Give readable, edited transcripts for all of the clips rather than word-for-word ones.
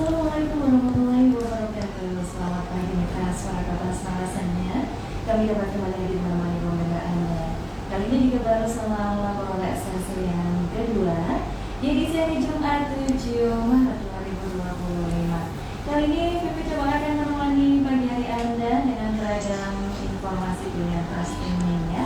Assalamualaikum warahmatullahi wabarakatuh. Selamat pagi mitra suara kapas narasanya. Kami dapat kembali lagi menemani Anda. Kali ini juga baru sama laporan ekstensi yang kedua di edisi hari Jumat 7 Maret 2025. Kali ini Pipi coba akan menemani pagi hari Anda dengan beragam informasi pilihan pastinya.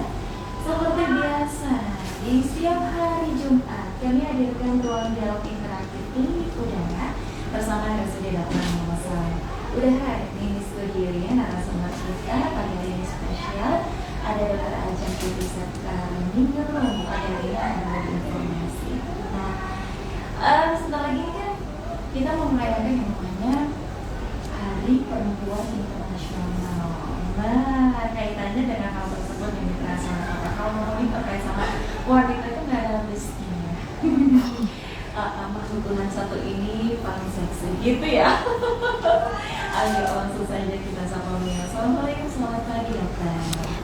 Seperti biasa, di setiap hari Jumat kami hadirkan ruang dialog interaktif klinik udara bersama RSUD Dr. Muhammad Saleh. Udah hadir nih di studio ya narasumber kita pagi hari ini spesial. Ada Dr. Ajeng Putri Minggu pada hari ini akan berbagi informasi. Nah, sebentar lagi kan kita mau merayakan yang namanya Hari Perempuan Internasional. Nah, kaitannya dengan hal tersebut yang terasa apa? Kalau ngomongin terkait sama wanita itu nggak ada habisnya. Makhluk Tuhan satu ini paling seksi gitu ya. Ayo langsung saja kita sapa beliau. Assalamualaikum, selamat pagi dokter.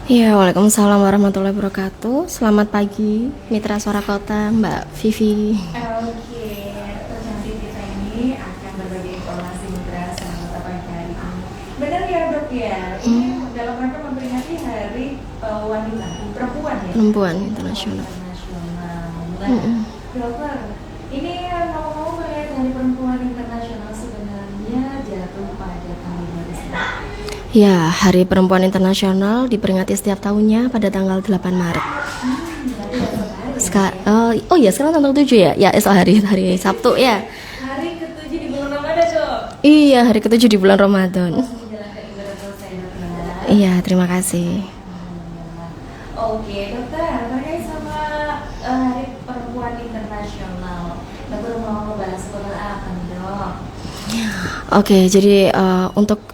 Ya, waalaikumsalam warahmatullahi wabarakatuh. Selamat pagi, Mitra Suara Kota, Mbak Vivi. Oke, tercantik kita ini akan berbagi informasi mitra Suara pagi hari ini. Benar ya dok ya? Ini dalam rangka memperingati Hari Wanita, Perempuan ya? Perempuan Internasional. Nah, dokter, ini ngomong-ngomong melihat Hari Perempuan Internasional sebenarnya jatuh pada tanggal berapa? Ya, Hari Perempuan Internasional diperingati setiap tahunnya pada tanggal 8 Maret. Sekarang tanggal 7 ya? Ya, esok hari Sabtu ya. Hari ke-7 di bulan Ramadan dok? Iya, hari ke-7 di bulan Ramadan. Menjalankan ibadah puasa ya dokter. Iya, terima kasih. Oke dokter, terkait sama Hari Perempuan Internasional, dokter mau membahas seputar apa nih dok? Oke, jadi untuk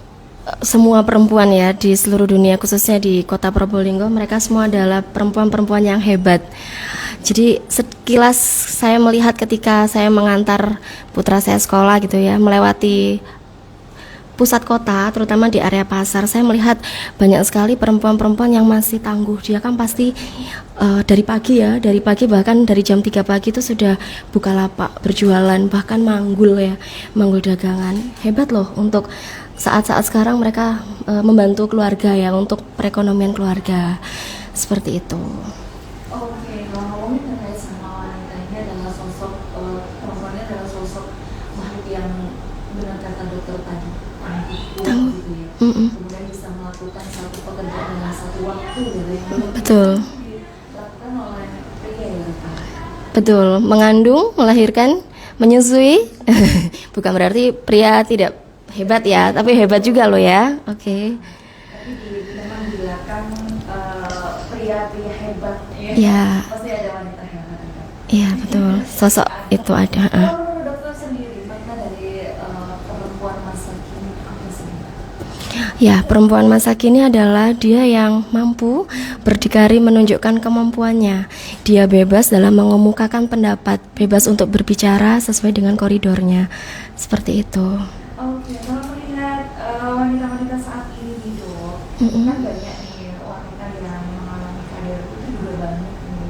semua perempuan ya di seluruh dunia, khususnya di kota Probolinggo, mereka semua adalah perempuan-perempuan yang hebat. Jadi sekilas saya melihat ketika saya mengantar putra saya sekolah gitu ya, melewati pusat kota, terutama di area pasar, saya melihat banyak sekali perempuan-perempuan yang masih tangguh. Dia kan pasti dari pagi bahkan dari jam 3 pagi itu sudah buka lapak, berjualan, bahkan manggul dagangan. Hebat loh untuk saat-saat sekarang mereka membantu keluarga ya, untuk perekonomian keluarga, seperti itu. Oke, kalau ngomongin terkait sama wanita ini adalah sosok perempuannya adalah sosok makhluk yang benar kata dokter tadi tangguh gitu ya. Kemudian bisa melakukan satu pekerjaan dalam satu waktu gitu ya. Betul. Dilakukan oleh pria ya dokter. Betul, mengandung, melahirkan, menyusui. Bukan berarti pria tidak hebat ya, tapi hebat juga loh ya. Oke. Tapi memang di belakang pria-pria hebat Ya. pasti ada wanita hebat. Iya betul, sosok itu ada. Kalau dokter sendiri makna dari perempuan masa kini apa sih? Ya, perempuan masa kini adalah dia yang mampu berdikari menunjukkan kemampuannya. Dia bebas dalam mengemukakan pendapat, bebas untuk berbicara sesuai dengan koridornya. Seperti itu. Oke, kalau melihat wanita-wanita saat ini nih dok, kan banyak nih wanita yang mengalami karir itu juga banyak nih,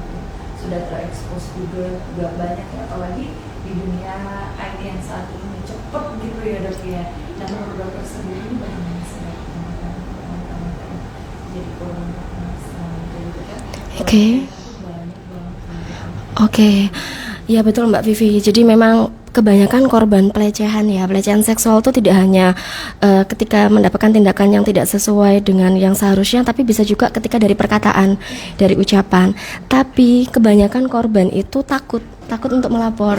sudah terekspos juga banyak ya, apalagi di dunia IT yang saat ini cepet gitu ya dok ya. Dan menurut dokter sendiri bagaimana sih dok wanita-wanita yang jadi korban kekerasan gitu kan? Oke. Oke. Ya betul Mbak Vivi. Jadi memang kebanyakan korban pelecehan seksual itu tidak hanya ketika mendapatkan tindakan yang tidak sesuai dengan yang seharusnya, tapi bisa juga ketika dari perkataan, dari ucapan. Tapi kebanyakan korban itu takut untuk melapor.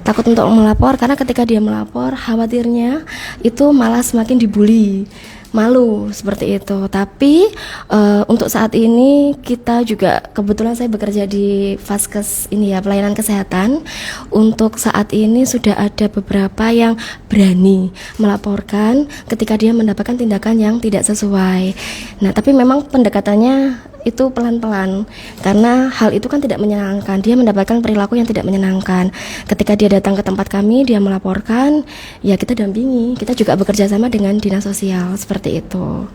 Takut untuk melapor karena ketika dia melapor, khawatirnya itu malah semakin dibully. Malu seperti itu. Tapi untuk saat ini kita juga, kebetulan saya bekerja di Vaskes ini ya, pelayanan kesehatan. Untuk saat ini sudah ada beberapa yang berani melaporkan ketika dia mendapatkan tindakan yang tidak sesuai. Nah, tapi memang pendekatannya itu pelan-pelan karena hal itu kan tidak menyenangkan. Dia mendapatkan perilaku yang tidak menyenangkan. Ketika dia datang ke tempat kami, dia melaporkan, ya kita dampingi. Kita juga bekerja sama dengan dinas sosial seperti itu.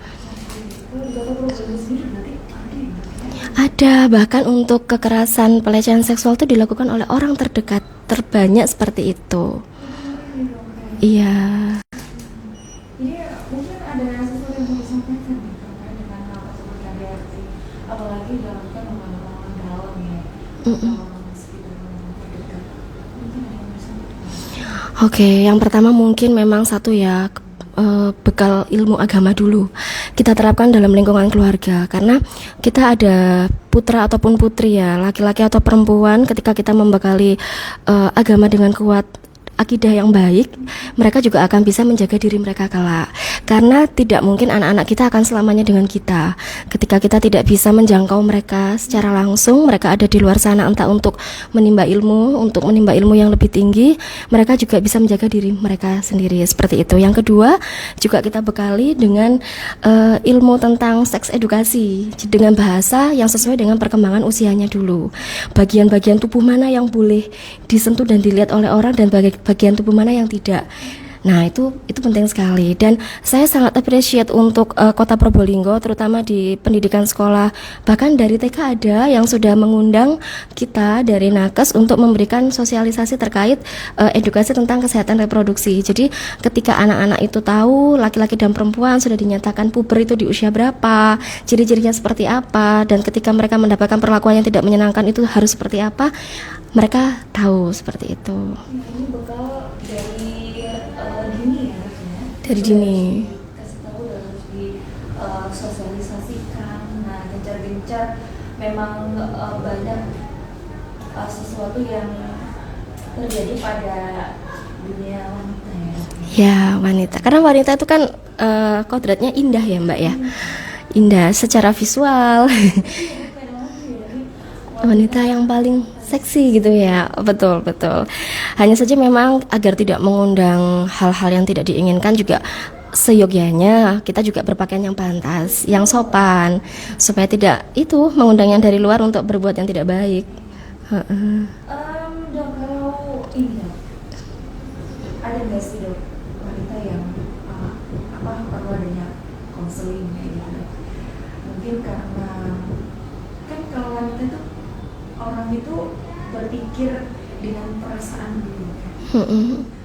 Ada, bahkan untuk kekerasan pelecehan seksual itu dilakukan oleh orang terdekat, terbanyak seperti itu. Iya. Jadi mungkin ada sesuatu yang mau disampaikan nih terkait dengan hal tersebut Kak Derti, apalagi dalam kan orang-orang dalam ya, Mm-mm. orang-orang sekitar orang terdekat, mungkin ada yang bisa disampaikan. Oke, yang pertama mungkin memang satu ya, bekal ilmu agama dulu kita terapkan dalam lingkungan keluarga, karena kita ada putra ataupun putri ya, laki-laki atau perempuan, ketika kita membekali agama dengan kuat, akidah yang baik, mereka juga akan bisa menjaga diri mereka kelak. Karena tidak mungkin anak-anak kita akan selamanya dengan kita. Ketika kita tidak bisa menjangkau mereka secara langsung, mereka ada di luar sana entah untuk menimba ilmu yang lebih tinggi, mereka juga bisa menjaga diri mereka sendiri, seperti itu. Yang kedua, juga kita bekali dengan ilmu tentang seks edukasi dengan bahasa yang sesuai dengan perkembangan usianya dulu. Bagian-bagian tubuh mana yang boleh disentuh dan dilihat oleh orang, dan bagian tubuh mana yang tidak. Nah, itu penting sekali, dan saya sangat appreciate untuk Kota Probolinggo, terutama di pendidikan sekolah, bahkan dari TK ada yang sudah mengundang kita dari Nakes untuk memberikan sosialisasi terkait edukasi tentang kesehatan reproduksi. Jadi ketika anak-anak itu tahu laki-laki dan perempuan sudah dinyatakan puber itu di usia berapa, ciri-cirinya seperti apa, dan ketika mereka mendapatkan perlakuan yang tidak menyenangkan itu harus seperti apa, mereka tahu seperti itu. Nah, ini bekal dari dini ya harusnya. Dari dini. Kasih tahu dan harus disosialisasikan. Nah, gencar-gencar memang banyak sesuatu yang terjadi pada dunia wanita ya. Ya, wanita. Karena wanita itu kan kodratnya indah ya, Mbak ya. Indah secara visual. Wanita yang paling seksi gitu ya. Betul, betul. Hanya saja memang agar tidak mengundang hal-hal yang tidak diinginkan, juga seyogyanya kita juga berpakaian yang pantas, yang sopan, supaya tidak itu mengundang yang dari luar untuk berbuat yang tidak baik. Dok, kalau ini dok, ada nggak sih dok wanita yang perlu adanya konseling kayak gitu dok? Mungkin karena kan kalau wanita itu orang itu berpikir dengan perasaan dulu kan,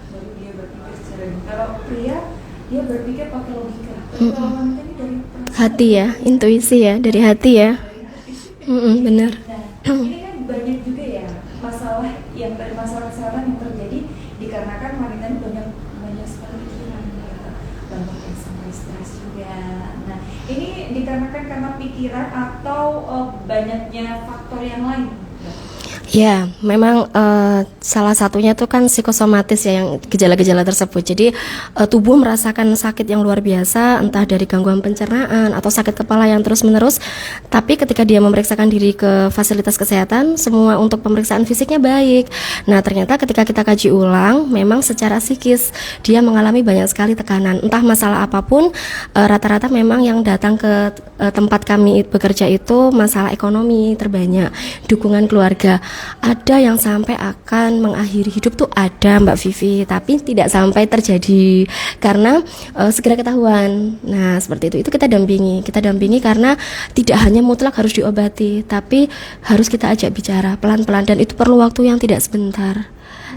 baru dia berpikir secara kalau pria dia berpikir pakai logika, tapi kalau wanita ini dari perasaan, Hati ya, intuisi ya, dari hati ya. dari hati. Benar. Nah, ini kan banyak juga ya masalah yang dari masalah kesehatan yang terjadi dikarenakan wanita ini banyak sekali pikiran ya, banyak yang sampai stres juga. Nah, ini dikarenakan karena pikiran atau banyaknya faktor yang lain. Ya, memang salah satunya itu kan psikosomatis ya, yang gejala-gejala tersebut. Jadi tubuh merasakan sakit yang luar biasa, entah dari gangguan pencernaan atau sakit kepala yang terus-menerus. Tapi ketika dia memeriksakan diri ke fasilitas kesehatan, semua untuk pemeriksaan fisiknya baik. Nah, ternyata ketika kita kaji ulang, memang secara psikis dia mengalami banyak sekali tekanan. Entah masalah apapun, rata-rata memang yang datang ke tempat kami bekerja itu masalah ekonomi terbanyak, dukungan keluarga. Ada yang sampai akan mengakhiri hidup tuh ada, Mbak Vivi, tapi tidak sampai terjadi karena segera ketahuan. Nah, seperti itu kita dampingi karena tidak hanya mutlak harus diobati, tapi harus kita ajak bicara pelan-pelan, dan itu perlu waktu yang tidak sebentar.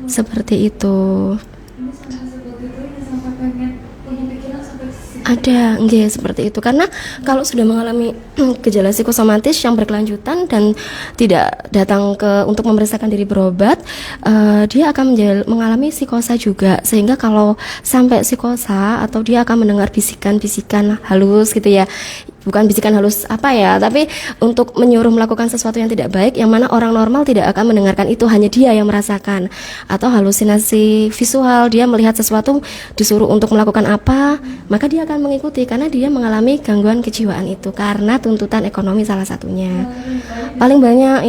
Seperti itu. Ini sampai seperti itu, ini sampai pengen punya pikiran sampai Ada, nggih, seperti itu. Karena kalau sudah mengalami gejala psikosomatis yang berkelanjutan dan tidak datang untuk memeriksakan diri berobat, dia akan mengalami psikosa juga. Sehingga kalau sampai psikosa atau dia akan mendengar bisikan-bisikan halus gitu ya. Bukan bisikan halus apa ya, tapi untuk menyuruh melakukan sesuatu yang tidak baik, yang mana orang normal tidak akan mendengarkan itu, hanya dia yang merasakan. Atau halusinasi visual, dia melihat sesuatu disuruh untuk melakukan apa, maka dia akan mengikuti karena dia mengalami gangguan kejiwaan itu karena tuntutan ekonomi salah satunya. Paling banyak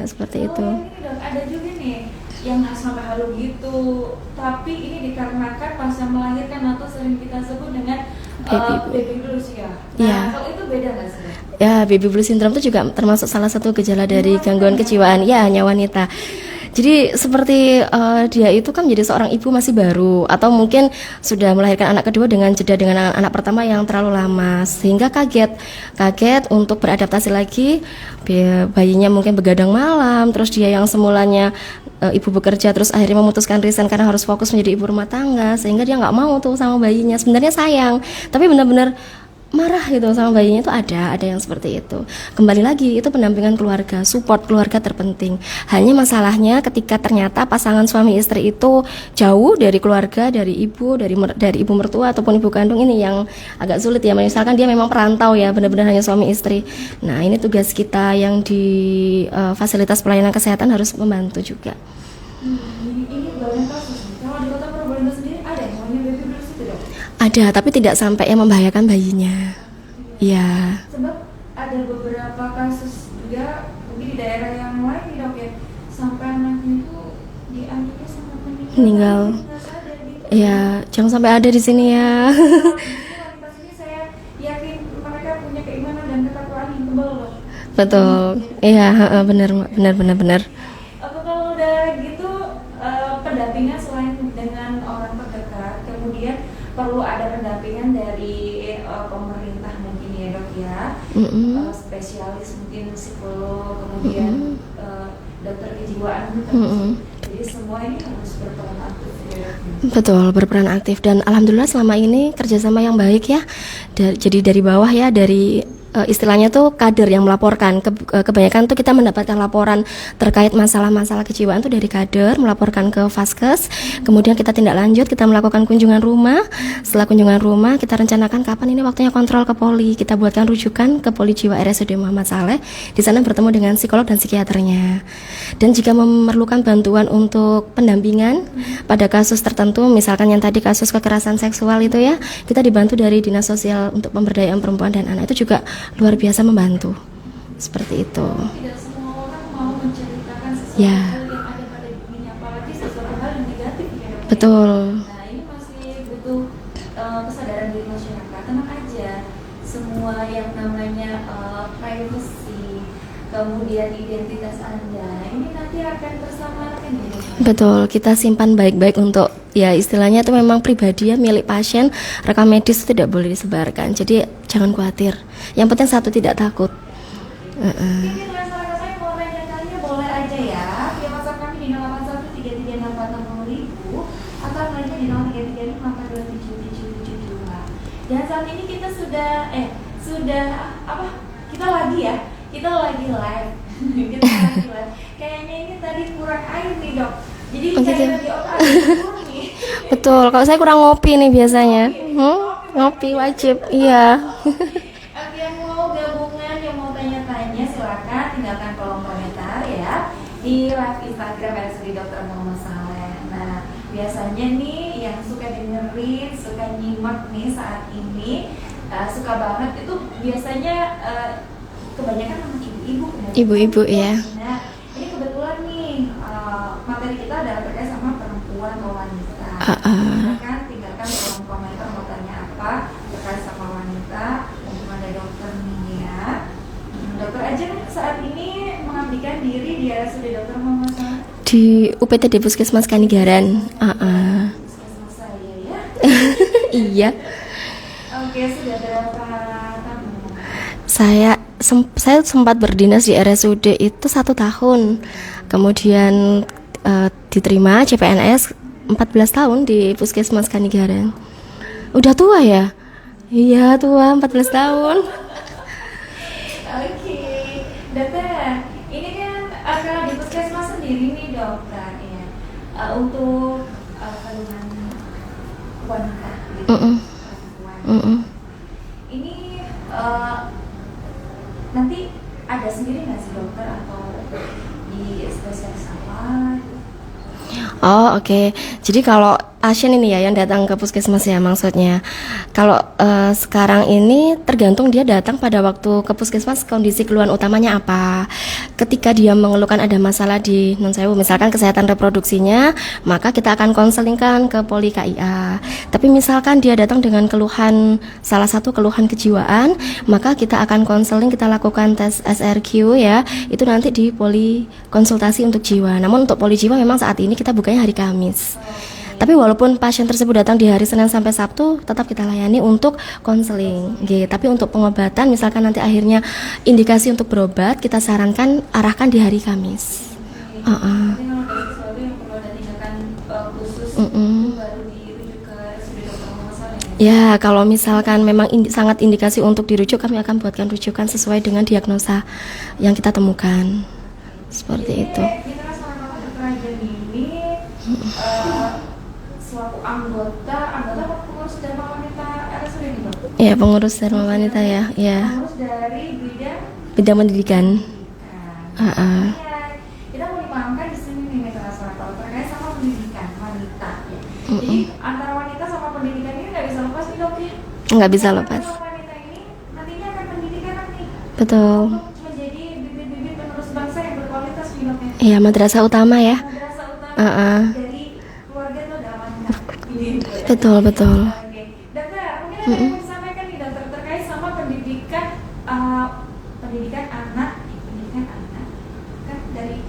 seperti itu. Ini dok, ada juga nih yang sampai halu gitu, tapi ini dikarenakan pasca melahirkan atau sering kita sebut dengan baby blues ya. Nah, Iya. kalau itu beda nggak sih? Ya, baby blues syndrome itu juga termasuk salah satu gejala dari gangguan kejiwaan. Ya, hanya wanita. Jadi seperti dia itu kan menjadi seorang ibu masih baru, atau mungkin sudah melahirkan anak kedua dengan jeda dengan anak pertama yang terlalu lama, sehingga kaget untuk beradaptasi lagi. Bayinya mungkin begadang malam, terus dia yang semulanya ibu bekerja terus akhirnya memutuskan resign karena harus fokus menjadi ibu rumah tangga, sehingga dia nggak mau tuh sama bayinya. Sebenarnya sayang, tapi benar-benar marah gitu sama bayinya. Itu ada yang seperti itu. Kembali lagi, itu pendampingan keluarga, support keluarga terpenting. Hanya masalahnya ketika ternyata pasangan suami istri itu jauh dari keluarga, dari ibu mertua ataupun ibu kandung, ini yang agak sulit ya. Misalkan dia memang perantau ya, benar-benar hanya suami istri. Nah, ini tugas kita yang di fasilitas pelayanan kesehatan harus membantu juga. Ini banyak kasus. Kalau di Kota Probolinggo sendiri ada yang namanya baby blues itu, Dok? Ada, tapi tidak sampai yang membahayakan bayinya. Ya. Sebab ada beberapa kasus juga mungkin di daerah yang lain nih, Dok, ya, sampai anaknya itu diambilnya sama Meninggal. nggak sadar gitu. Ya, jangan sampai ada di sini ya. Wanita sini saya yakin mereka punya keimanan dan ketakwaan yang tebal, Dok. Betul. Iya, benar. Apa kalau udah gitu pendampingan selain dengan orang terdekat, kemudian perlu ada pendampingan dari pemerintah mungkin ya, Dok ya, spesialis mungkin psikolog, kemudian dokter kejiwaan gitu. Jadi semua ini harus berperan aktif ya, Dok. Betul, berperan aktif, dan alhamdulillah selama ini kerjasama yang baik ya. Jadi dari bawah ya, dari istilahnya tuh kader yang melaporkan. Kebanyakan tuh kita mendapatkan laporan terkait masalah-masalah kejiwaan tuh dari kader, melaporkan ke Vaskes. Kemudian kita tindak lanjut, kita melakukan kunjungan rumah. Setelah kunjungan rumah, kita rencanakan kapan ini waktunya kontrol ke poli. Kita buatkan rujukan ke Poli Jiwa RSUD Muhammad Saleh. Di sana bertemu dengan psikolog dan psikiaternya. Dan jika memerlukan bantuan untuk pendampingan pada kasus tertentu, misalkan yang tadi kasus kekerasan seksual itu ya, kita dibantu dari Dinas Sosial untuk Pemberdayaan Perempuan dan Anak. Itu juga luar biasa membantu. Seperti itu. Tidak semua orang mau menceritakan sesuatu Ya. yang ada pada dirinya, apalagi sesuatu hal yang negatif ya, Dok. Betul. Nah, ini masih butuh kesadaran dari masyarakat. Tenang aja, semua yang namanya privacy, kemudian identitas Anda, ini nanti akan tersamarkan ya, Dok. Betul, kita simpan baik-baik untuk, ya istilahnya itu memang pribadi ya, milik pasien. Rekam medis itu tidak boleh disebarkan. Jadi jangan khawatir. Yang penting satu, tidak takut. Mungkin masyarakat saya mau tanya-tanya boleh aja ya. Via WhatsApp kami di 081336460.000 atau lainnya di 0335427772. Dan saat ini kita sudah apa? Kita lagi live. Kita lagi live. Kayaknya ini tadi kurang air nih, Dok. Jadi cairan di otak ada kurang nih. Betul, kalau saya kurang ngopi nih biasanya. Ngopi wajib, iya. Oke, yang mau gabungan, yang mau tanya-tanya silakan tinggalkan kolom komentar ya di live Instagram RSUD Dr. Muhammad Saleh. Nah, biasanya nih yang suka dengerin, suka nyimak nih saat ini, suka banget itu biasanya kebanyakan sama ibu-ibu ya. Ibu-ibu ya. Nah, ini kebetulan nih materi kita adalah terkait sama perempuan atau wanita. Silakan tinggalkan kolom komentar mau tanya apa terkait sama wanita, mumpung ada dokter nih ya. Dokter Ajeng saat ini mengabdikan diri di RSUD Dr. Muhammad Saleh Di UPTD Puskesmas Kanigaran. Puskesmas saya ya. Iya. Oke, sudah berapa tahun? Saya sempat berdinas di RSUD itu 1 tahun. Kemudian diterima CPNS 14 tahun di Puskesmas Kanigaran. Udah tua ya? Iya, tua, 14 tahun. Oke, dokter, ini kan kalau di puskesmas sendiri nih dokter ya, untuk kandungan wanita, gitu, perempuan. Ini nanti ada sendiri nggak sih dokter atau di spesialis apa? Oh, oke. Jadi kalau pasien ini ya yang datang ke puskesmas ya maksudnya. Kalau sekarang ini tergantung dia datang pada waktu ke puskesmas, kondisi keluhan utamanya apa. Ketika dia mengeluhkan ada masalah di misalkan kesehatan reproduksinya, maka kita akan konselingkan ke Poli KIA. Tapi misalkan dia datang dengan keluhan, salah satu keluhan kejiwaan, maka kita akan konseling, kita lakukan tes SRQ ya. Itu nanti di Poli konsultasi untuk jiwa. Namun untuk Poli jiwa memang saat ini kita bukanya hari Kamis. Tapi walaupun pasien tersebut datang di hari Senin sampai Sabtu, tetap kita layani untuk konseling. Tapi untuk pengobatan, misalkan nanti akhirnya indikasi untuk berobat, kita sarankan arahkan di hari Kamis. Jadi kalau dari sesuatu Ya, kalau misalkan memang sangat indikasi untuk dirujuk, kami akan buatkan rujukan sesuai dengan diagnosa yang kita temukan. Seperti itu. Kita sama-sama kerajaan ini selaku anggota pengurus Dharma Wanita RSUD gitu. Ya, pengurus Dharma Wanita ya. Pengurus dari Bidang pendidikan. pendidikan. Kita mau dipahamkan di sini nih Mitra Sonator terkait sama pendidikan wanita ya. Jadi antara wanita sama pendidikan ini nggak bisa lepas nih dok ya. Nggak bisa lepas. Karena wanita ini nantinya akan pendidikan nanti. Betul. Untuk menjadi bibit-bibit penerus bangsa yang berkualitas nih dok ya. Iya, madrasah utama ya. Madrasah utama dari keluarga itu ada wanita. Betul, betul. Oke. Dokter, mungkin ada yang mau disampaikan nih dokter terkait sama pendidikan pendidikan anak kan dari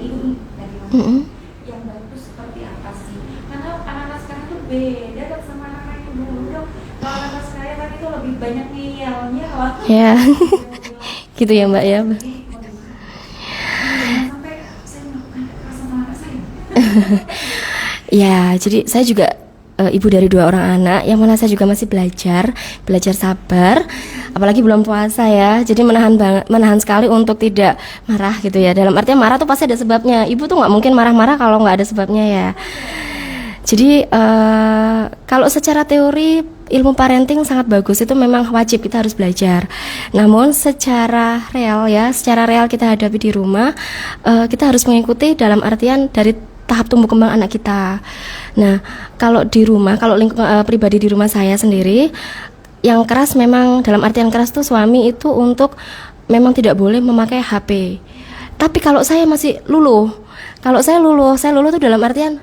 ibu nih, dari mama. Yang bagus seperti apa sih? Karena anak-anak sekarang tuh beda dok sama anak-anak yang dulu dok. Kalau anak sekarang kan itu lebih banyak ngeyelnya waktu. Ya. Gitu ya Mbak ya. Jangan sampai saya melakukan kekerasan sama anak saya. Ya, jadi saya juga ibu dari 2 orang anak, yang mana saya juga masih belajar sabar, apalagi belum puasa ya, jadi menahan sekali untuk tidak marah gitu ya. Dalam artian marah tuh pasti ada sebabnya. Ibu tuh nggak mungkin marah-marah kalau nggak ada sebabnya ya. Jadi kalau secara teori ilmu parenting sangat bagus, itu memang wajib kita harus belajar. Namun secara real kita hadapi di rumah, kita harus mengikuti dalam artian dari tahap tumbuh kembang anak kita. Nah, kalau di rumah, kalau pribadi di rumah saya sendiri, yang keras memang dalam artian keras tuh suami itu untuk memang tidak boleh memakai HP. Tapi kalau saya masih luluh, saya luluh tuh dalam artian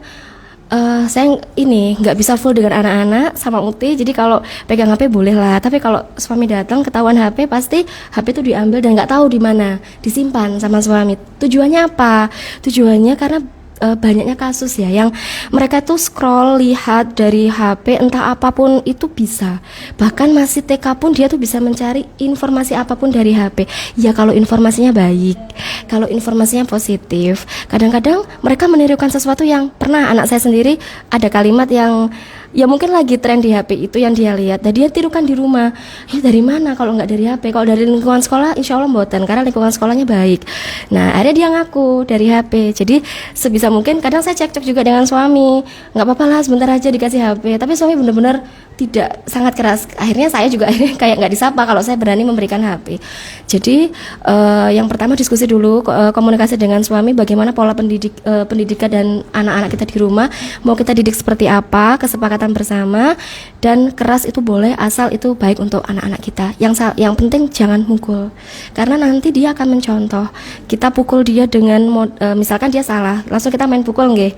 saya ini nggak bisa full dengan anak-anak sama Uti, jadi kalau pegang HP boleh lah, tapi kalau suami datang ketahuan HP, pasti HP itu diambil dan nggak tahu di mana disimpan sama suami. Tujuannya apa? Tujuannya karena banyaknya kasus ya yang mereka tuh scroll lihat dari HP entah apapun itu bisa, bahkan masih TK pun dia tuh bisa mencari informasi apapun dari HP ya, kalau informasinya baik, kalau informasinya positif. Kadang-kadang mereka menirukan sesuatu yang pernah anak saya sendiri ada kalimat yang ya mungkin lagi tren di HP itu yang dia lihat dan dia tirukan di rumah. Ya dari mana kalau nggak dari HP? Kalau dari lingkungan sekolah insya Allah mboten, karena lingkungan sekolahnya baik. Nah akhirnya dia ngaku dari HP. Jadi sebisa mungkin kadang saya cekcok juga dengan suami, nggak apa-apa lah sebentar aja dikasih HP, tapi suami benar-benar tidak, sangat keras. Akhirnya saya juga kayak nggak disapa kalau saya berani memberikan HP. Jadi yang pertama diskusi dulu, komunikasi dengan suami bagaimana pola pendidikan dan anak-anak kita di rumah, mau kita didik seperti apa, kesepakatan bersama. Dan keras itu boleh asal itu baik untuk anak-anak kita. Yang penting jangan mukul, karena nanti dia akan mencontoh. Kita pukul dia dengan misalkan dia salah, langsung kita main pukul nggih,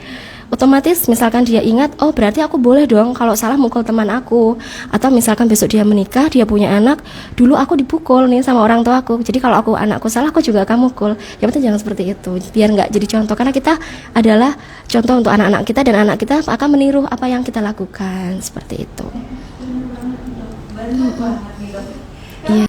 otomatis misalkan dia ingat, oh berarti aku boleh dong kalau salah mukul teman aku. Atau misalkan besok dia menikah, dia punya anak, dulu aku dipukul nih sama orang tua aku, jadi kalau anakku salah aku juga akan mukul. Yang penting jangan seperti itu, biar nggak jadi contoh, karena kita adalah contoh untuk anak-anak kita dan anak kita akan meniru apa yang kita lakukan, seperti itu. Iya.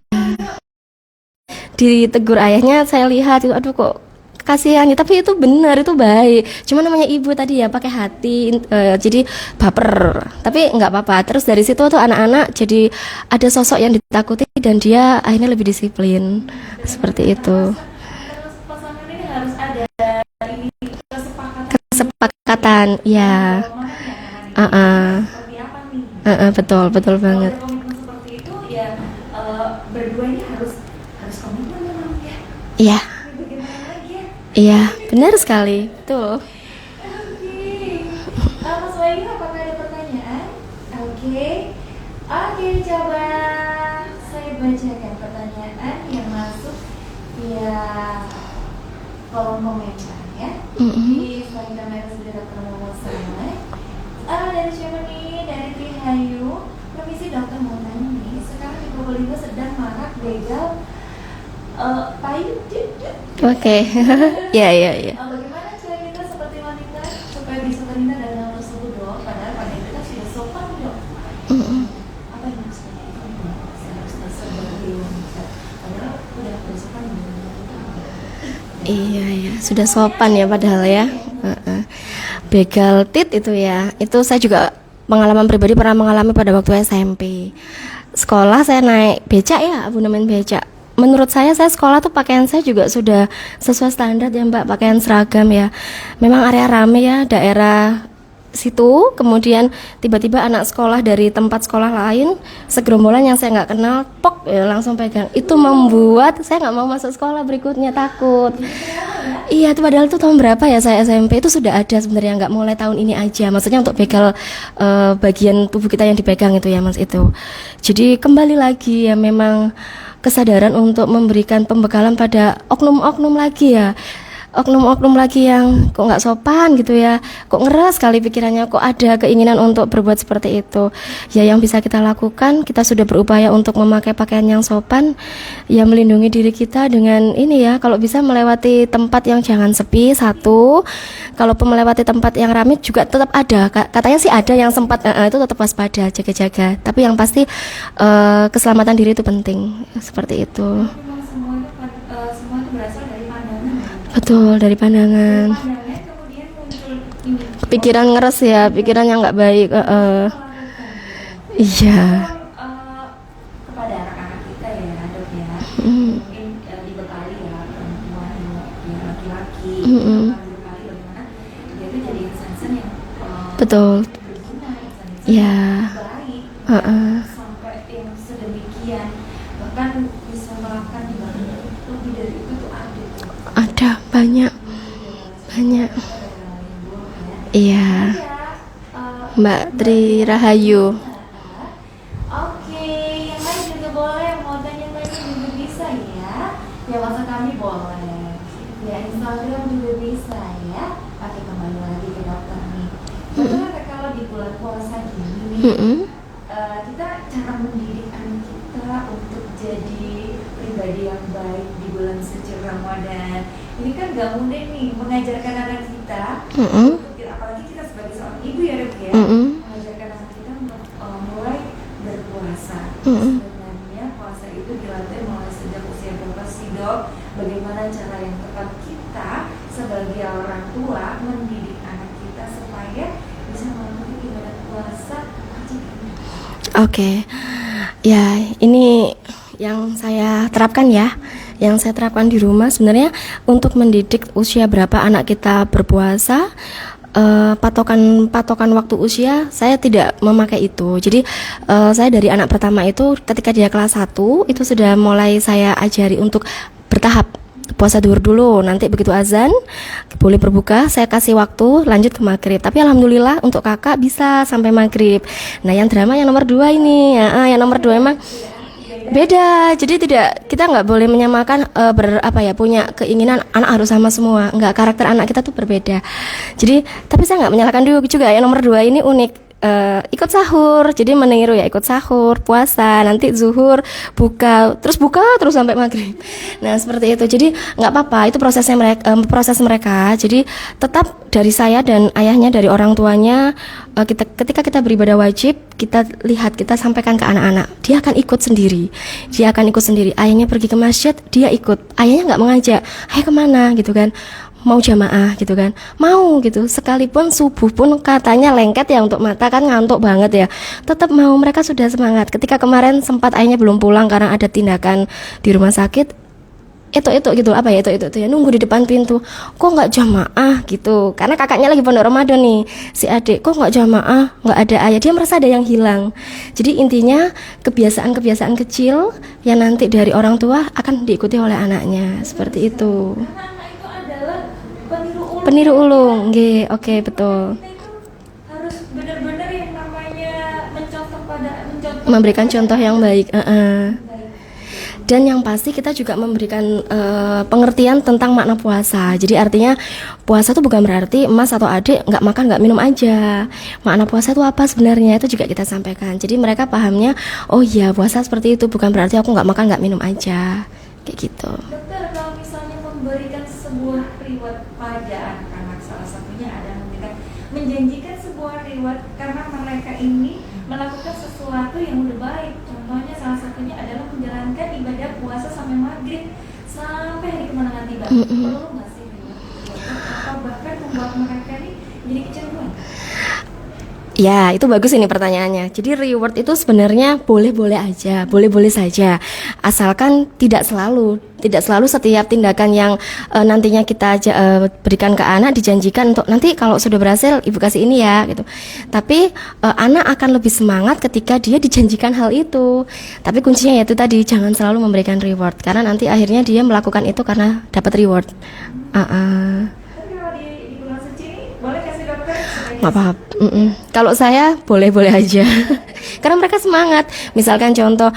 Ditegur ayahnya, saya lihat itu, aduh kok kasihan ya, tapi itu benar, itu baik. Cuma namanya ibu tadi ya pakai hati, jadi baper. Tapi nggak apa-apa. Terus dari situ tuh anak-anak jadi ada sosok yang ditakuti dan dia akhirnya lebih disiplin. Seperti itu. Terus pasangan ini harus ada ini Kesepakatan, ya. seperti apa nih? Betul banget. Kalau ada komitmen seperti itu ya berdua ini harus komitmen memang ya. Iya. Bagaimana lagi ya? Iya, benar sekali. Tuh. Oke. Mas Wahyu, apakah ada pertanyaan? Oke, coba saya bacakan pertanyaan yang masuk via kolom komentar ya. Di slide kamera sudah terlalu selesai. Dari siapa nih? Dari Trihayu. Permisi dokter, mau nanya nih. Sekarang di Probolinggo sedang marak begal payung. Oke. Iya. Bagaimana cara kita seperti wanita supaya bisa terhindar dari hal tersebut dok? Padahal pada kita sudah sopan dok. Apa yang maksudnya itu? Seharusnya seperti wanita. Padahal udah sopan dok. Iya, sudah sopan ya padahal ya. Begal tit itu ya, itu saya juga pengalaman pribadi pernah mengalami pada waktu SMP. Sekolah saya naik becak ya, abonemen becak. Menurut saya sekolah tuh pakaian saya juga sudah sesuai standar ya Mbak, pakaian seragam ya. Memang area rame ya, daerah situ, kemudian tiba-tiba anak sekolah dari tempat sekolah lain segerombolan yang saya nggak kenal pok ya, langsung pegang. Itu membuat saya nggak mau masuk sekolah berikutnya, takut. Iya, itu padahal itu tahun berapa ya, saya SMP itu sudah ada sebenarnya, nggak mulai tahun ini aja, maksudnya untuk begal bagian tubuh kita yang dipegang itu ya Mas itu. Jadi kembali lagi ya, memang kesadaran untuk memberikan pembekalan pada oknum-oknum lagi ya, oknum-oknum lagi yang kok nggak sopan gitu ya, kok ngeras sekali pikirannya, kok ada keinginan untuk berbuat seperti itu. Ya yang bisa kita lakukan, kita sudah berupaya untuk memakai pakaian yang sopan, ya melindungi diri kita dengan ini ya, kalau bisa melewati tempat yang jangan sepi satu, kalaupun melewati tempat yang ramai juga tetap ada, katanya sih ada yang sempat itu tetap waspada, jaga-jaga, tapi yang pasti keselamatan diri itu penting, seperti itu. Memang semua itu semua itu berasal dari pandangan. Betul, dari pandangan. Pandangan kemudian muncul ini. Pikiran ngeres ya, pikiran yang nggak baik. Iya. Kepada anak-anak kita ya, Dok ya. Mm. Mungkin dibekali ya perempuan ya laki-laki. Dibekali bagaimana dia itu jadi insan yang Betul. berguna, insan-insan Iya. yang baik. Sampai yang sedemikian bahkan bisa melakukan lebih dari itu tuh ada tuh. Ada banyak. Iya. Mbak Tri Rahayu. Oke, yang lain juga boleh, mau tanya-tanya juga bisa ya. Ya WhatsApp kami boleh. Ya Instagram juga bisa ya. Pakai kembali lagi ke dokter nih. Bagaimana kalau di bulan puasa gini nih, kita cara mendidik anak kita untuk jadi pribadi yang baik di bulan suci Ramadan. Ini kan gak mudah nih mengajarkan anak kita, apalagi kita sebagai seorang ibu ya Dok ya, mengajarkan anak kita untuk mulai berpuasa. Sebenarnya puasa itu dilatih mulai sejak usia berapa sih Dok? Bagaimana cara yang tepat kita sebagai orang tua mendidik anak kita supaya bisa melakukan ibadah puasa wajib ini? Oke. Ya, ini yang saya terapkan ya. Yang saya terapkan di rumah sebenarnya untuk mendidik usia berapa anak kita berpuasa, patokan waktu usia saya tidak memakai itu. Jadi saya dari anak pertama itu ketika dia kelas 1 itu sudah mulai saya ajari untuk bertahap. Puasa duhur dulu, nanti begitu azan boleh berbuka, saya kasih waktu lanjut ke maghrib. Tapi alhamdulillah untuk kakak bisa sampai maghrib. Nah yang drama yang nomor 2 ini yang nomor 2 emang beda, jadi kita nggak boleh menyamakan punya keinginan anak harus sama semua, nggak, karakter anak kita tuh berbeda. Jadi tapi saya nggak menyalahkan juga yang nomor 2 ini unik. Ikut sahur, jadi meniru ya, ikut sahur, puasa, nanti zuhur, buka terus sampai maghrib. Nah seperti itu, jadi nggak apa-apa, itu proses mereka. Jadi tetap dari saya dan ayahnya, dari orang tuanya, ketika kita beribadah wajib, kita lihat, kita sampaikan ke anak-anak, dia akan ikut sendiri. Ayahnya pergi ke masjid, dia ikut. Ayahnya nggak mengajak, ayo kemana gitu kan, mau jamaah gitu kan, mau gitu, sekalipun subuh pun katanya lengket ya, untuk mata kan ngantuk banget ya, tetap mau. Mereka sudah semangat. Ketika kemarin sempat ayahnya belum pulang karena ada tindakan di rumah sakit, itu gitu, itu ya, nunggu di depan pintu, kok nggak jamaah gitu, karena kakaknya lagi pondok Ramadan nih, si adik, kok nggak jamaah, nggak ada ayah, dia merasa ada yang hilang. Jadi intinya kebiasaan kecil yang nanti dari orang tua akan diikuti oleh anaknya, seperti itu. Peniru ulung, oke, betul. Harus benar-benar yang namanya mencontoh, memberikan contoh yang baik. Dan yang pasti kita juga memberikan pengertian tentang makna puasa. Jadi artinya puasa itu bukan berarti emas atau adik nggak makan nggak minum aja. Makna puasa itu apa sebenarnya, itu juga kita sampaikan. Jadi mereka pahamnya, oh iya puasa seperti itu, bukan berarti aku nggak makan nggak minum aja, kayak gitu. Dokter, kalau misalnya memberikan sebuah reward pada anak-anak, salah satunya adalah menjanjikan sebuah reward karena mereka ini melakukan sesuatu yang udah baik. Contohnya salah satunya adalah menjalankan ibadah puasa sampai maghrib, sampai hari kemenangan tiba. Perlu nggak sih reward? Atau bahkan membuat mereka ini jadi kecanduan? Ya, itu bagus ini pertanyaannya. Jadi reward itu sebenarnya boleh-boleh aja, boleh-boleh saja. Asalkan tidak selalu setiap tindakan yang nantinya kita berikan ke anak dijanjikan untuk nanti kalau sudah berhasil ibu kasih ini ya gitu. Tapi anak akan lebih semangat ketika dia dijanjikan hal itu. Tapi kuncinya yaitu tadi jangan selalu memberikan reward karena nanti akhirnya dia melakukan itu karena dapat reward. Tapi kalau di bulan suci ini boleh kasih dokter sebagai Nggak apa-apa. Kalau saya boleh-boleh aja. Karena mereka semangat. Misalkan contoh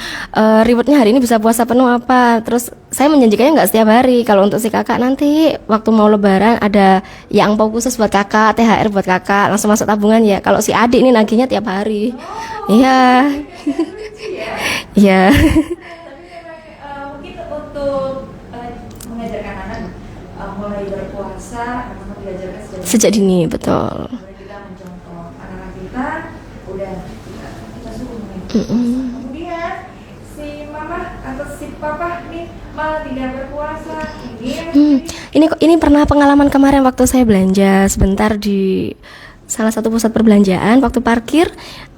rewardnya hari ini bisa puasa penuh apa. Terus saya menjanjikannya nggak setiap hari. Kalau untuk si kakak nanti waktu mau lebaran ada ya angpau khusus buat kakak, THR buat kakak, langsung masuk tabungan ya. Kalau si adik ini nagihnya tiap hari. Iya. Iya. Tapi memang mungkin untuk mengajarkan anak mulai berpuasa, anak-anak diajarkan Sejak dini, betul. Kemudian kita mencontoh anak-anak kita udah kita suruh mengajarkan. Kemudian si mama atau si papa nih malah tidak berpuasa. Ini pernah pengalaman kemarin waktu saya belanja sebentar di salah satu pusat perbelanjaan. Waktu parkir,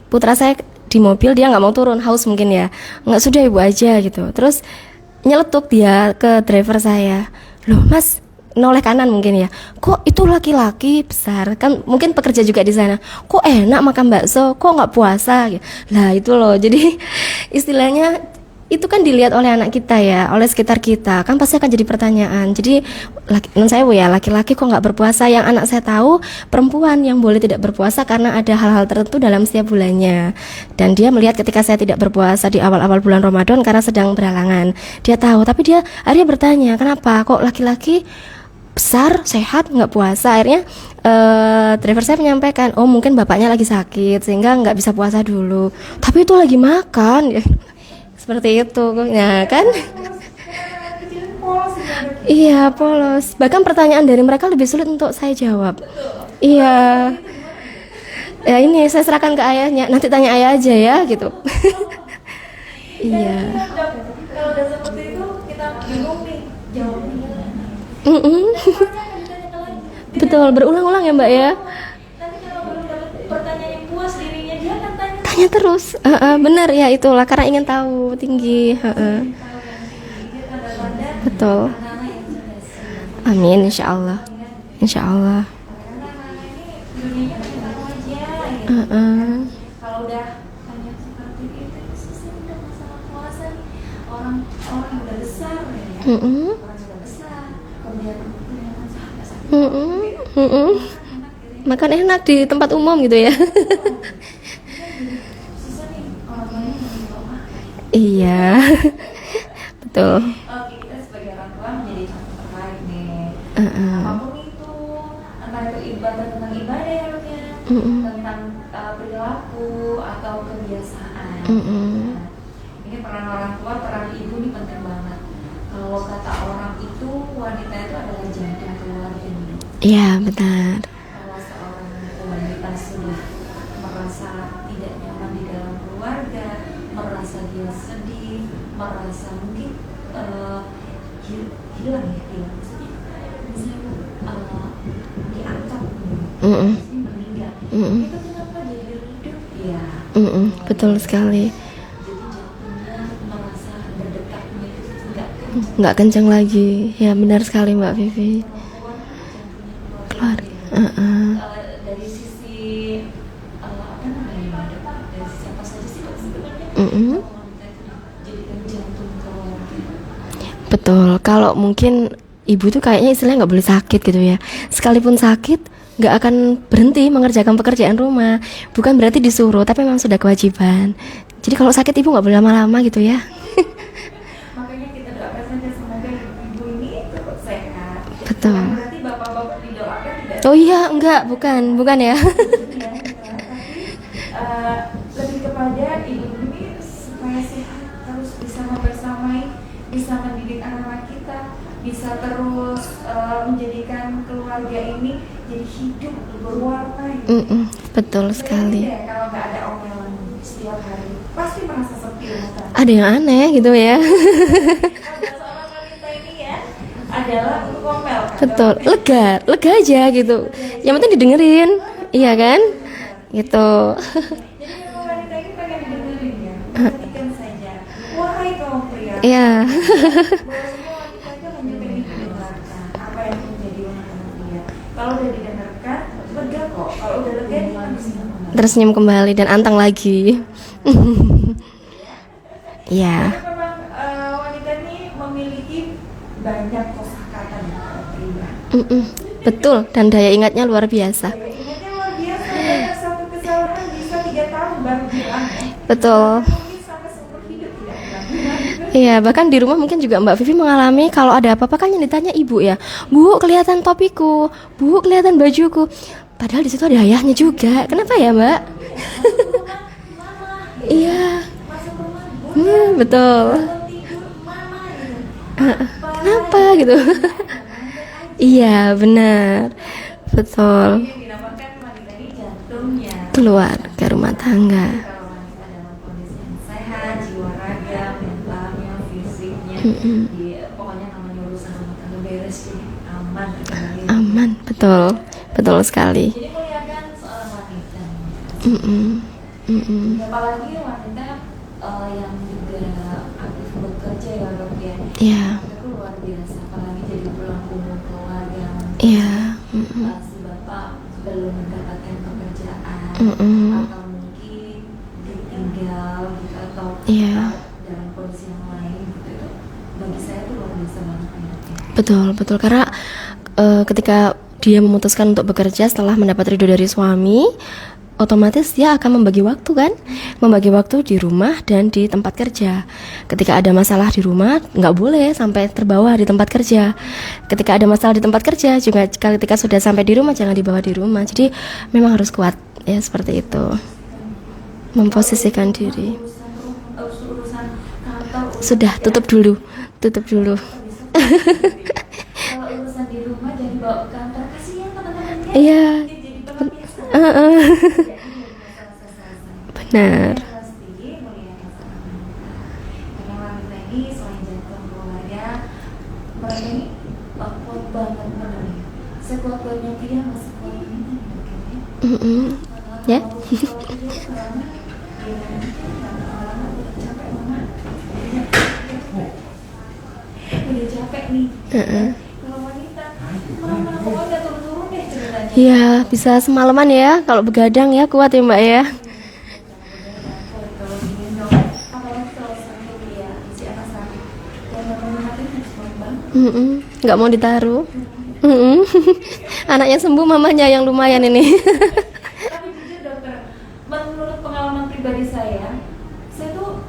putra saya di mobil, dia nggak mau turun, haus mungkin ya. Nggak, sudah ibu aja gitu. Terus nyeletuk dia ke driver saya, loh mas, noleh kanan mungkin ya, kok itu laki-laki besar kan mungkin pekerja juga di sana, kok enak makan bakso, kok nggak puasa. Lah itu loh, jadi istilahnya itu kan dilihat oleh anak kita ya, oleh sekitar kita, kan pasti akan jadi pertanyaan. Jadi menurut saya ya, laki-laki kok nggak berpuasa. Yang anak saya tahu perempuan yang boleh tidak berpuasa karena ada hal-hal tertentu dalam setiap bulannya. Dan dia melihat ketika saya tidak berpuasa di awal-awal bulan Ramadan karena sedang berhalangan, dia tahu. Tapi dia akhirnya bertanya, kenapa kok laki-laki besar sehat nggak puasa. Akhirnya driver saya menyampaikan, oh mungkin bapaknya lagi sakit sehingga nggak bisa puasa dulu, tapi itu lagi makan ya. Seperti itu, nah kan? Iya, polos. Bahkan pertanyaan dari mereka lebih sulit untuk saya jawab. Iya. Ya ini saya serahkan ke ayahnya. Nanti tanya ayah aja ya, gitu. Iya. Kalau udah seperti itu kita bingung nih jawabnya. Betul, berulang-ulang ya Mbak ya. Nanti kalau belum dapat pertanyaan yang puas dirinya dia akan Tanya terus. Benar ya, itulah karena ingin tahu tinggi. Betul. Amin, insya Allah. Insya Allah. Kalau udah tanya seperti itu, susah udah masalah puasa nih. Orang yang udah besar ya. Orang sudah besar, kemudian punya sakit. Makan enak di tempat umum gitu ya. Susah nih orang lain yang bawa. Iya. Betul. Oke, kita sebagai orang tua menjadi contoh terbaik nih. Apapun itu, entah itu ibadah tentang ibadah ya, tentang perilaku atau kebiasaan. Nah, ini peran orang tua, peran ibu ini penting banget. Kalau kata orang itu wanita itu adalah jantung keluarga. Iya, benar. Kalau seorang wanita sudah merasa tidak nyaman di dalam keluarga, merasa dia sedih, merasa mungkin hilang maksudnya diangkat, meninggal. Itu kenapa jadi redup ya? Betul sekali. Jadi jantungnya merasa berdekatnya itu Nggak kencang lagi. Ya benar sekali Mbak Vivi. Keluar. Dari sisi apa namanya, dari sisi apa saja sih Pak sebenarnya jadikan jantung keluarga. Betul. Kalau mungkin ibu tuh kayaknya istilahnya nggak boleh sakit gitu ya. Sekalipun sakit nggak akan berhenti mengerjakan pekerjaan rumah. Bukan berarti disuruh, tapi memang sudah kewajiban. Jadi kalau sakit ibu nggak boleh lama-lama gitu ya. Makanya kita doakan saja semoga ibu ini tetap sehat. Betul. Bukan berarti bapak-bapak didoakan tidak. Oh iya, enggak, bukan ya. Lebih kepada ibu ini supaya sehat, terus bisa membersamai, bisa mendidik anak-anak kita, bisa terus menjadikan keluarga ini jadi hidup berwarna. Betul sekali. Ya, kalau nggak ada omelan setiap hari, pasti merasa sepi. Ada yang aneh gitu ya. Ada seorang wanita ini ya adalah untuk omel. Betul, lega aja gitu. Yang penting didengerin, iya kan? gitu. Jadi memang wanita ini pengen didengerin ya, perhatikan saja. Wahai kaum pria, Iya. bahwa semua wanita itu hanya pengen didengarkan apa yang menjadi wanita pria. Kalau udah didengarkan, lega kok. Kalau udah lega, dia harus nyaman. Tersenyum kembali dan anteng lagi. Iya. Jadi memang wanita ini memiliki banyak kosakata di pria. Betul, dan daya ingatnya luar biasa. Daya ingatnya luar biasa, banyak satu kesalahan bisa 3 tahun baru hilang. Betul. Mungkin sampai seumur hidup tidak hilang. Iya, bahkan di rumah mungkin juga Mbak Vivi mengalami kalau ada apa-apa kan yang ditanya ibu ya. Bu, kelihatan topiku. Bu, kelihatan bajuku. Padahal di situ ada ayahnya juga. Kenapa ya, Mbak? Iya. Masuk rumah, Betul. bangun tidur, mama gitu. Kenapa gitu? Iya, benar. Betul. Yang dinamakan wanita ini jantungnya. Keluar ke rumah tangga. Kalau wanita dalam kondisi yang sehat, jiwa raga, mentalnya, fisiknya, pokoknya namanya urusan rumah tangga beres, jadi aman. Aman, betul. Betul sekali. Jadi muliakan seorang wanita. Apalagi wanita yang juga aktif bekerja ya dok ya. Iya. Itu luar biasa. Apalagi jadi tulang punggung keluarga. Iya. Si bapak belum mendapatkan pekerjaan atau mungkin ditinggal gitu atau Iya. dalam kondisi yang lain gitu itu bagi saya itu luar biasa banget ya. Betul, betul. Karena ketika dia memutuskan untuk bekerja setelah mendapat ridho dari suami, otomatis dia akan membagi waktu kan, membagi waktu di rumah dan di tempat kerja. Ketika ada masalah di rumah, nggak boleh sampai terbawa di tempat kerja. Ketika ada masalah di tempat kerja juga, ketika sudah sampai di rumah jangan dibawa di rumah. Jadi memang harus kuat ya seperti itu, memposisikan diri. Urusan kantor Sudah tutup dulu, tutup dulu. kalau urusan di rumah jangan dibawa ke kantor, kasihan teman-temannya. Iya. Jadi pelampiasan. Benar. Pasti muliakan seorang wanita. Karena wanita ini selain jantung keluarga, mereka ini kuat banget benar ya. Sekuat-kuatnya dia masih kuat wanita Ya. Udah capek nih. Kalau wanita, mama pokoknya nggak turun-turun deh ceritanya. Iya, bisa semalaman ya kalau begadang ya, kuat ya Mbak ya. Kalau gendong, apalagi kalau sampai dia si anak sakit, dan namanya hati harus kuat banget. Nggak mau ditaruh. Anaknya sembuh, mamanya yang lumayan ini. Tapi jujur dokter, menurut pengalaman pribadi saya tuh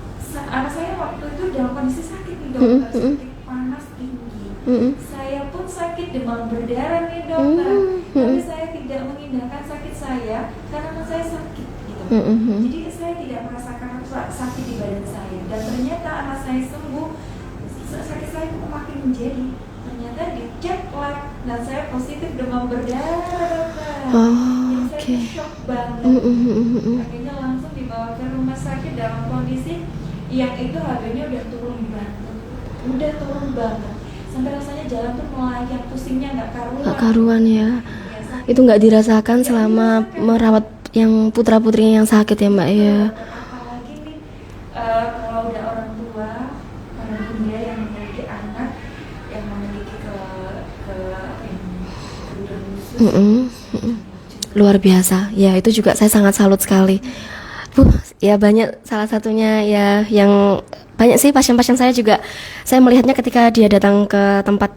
anak saya waktu itu dalam kondisi sakit nih dokter, sakit panas tinggi. Saya pun sakit demam berdarah nih dokter, tapi saya tidak mengindahkan sakit saya karena anak saya sakit gitu. Jadi saya tidak merasakan sakit di badan saya, dan ternyata anak saya sembuh, sakit saya makin menjadi. Ternyata dicek lab dan saya positif demam berdarah dokter. Jadi saya shock banget. Akhirnya langsung dibawa ke rumah sakit dalam kondisi yang itu harganya udah turun banget. Sampai rasanya jalan tuh melayang, pusingnya nggak karuan. Nggak karuan ya. Sakit. Itu nggak dirasakan selama merawat yang putra-putrinya yang sakit ya Mbak ya. Apalagi nih kalau udah orang tua, para bunda yang memiliki anak yang memiliki kebutuhan khusus. Luar biasa. Ya, itu juga saya sangat salut sekali. Ya banyak, salah satunya ya yang banyak sih pasien-pasien saya juga, saya melihatnya ketika dia datang ke tempat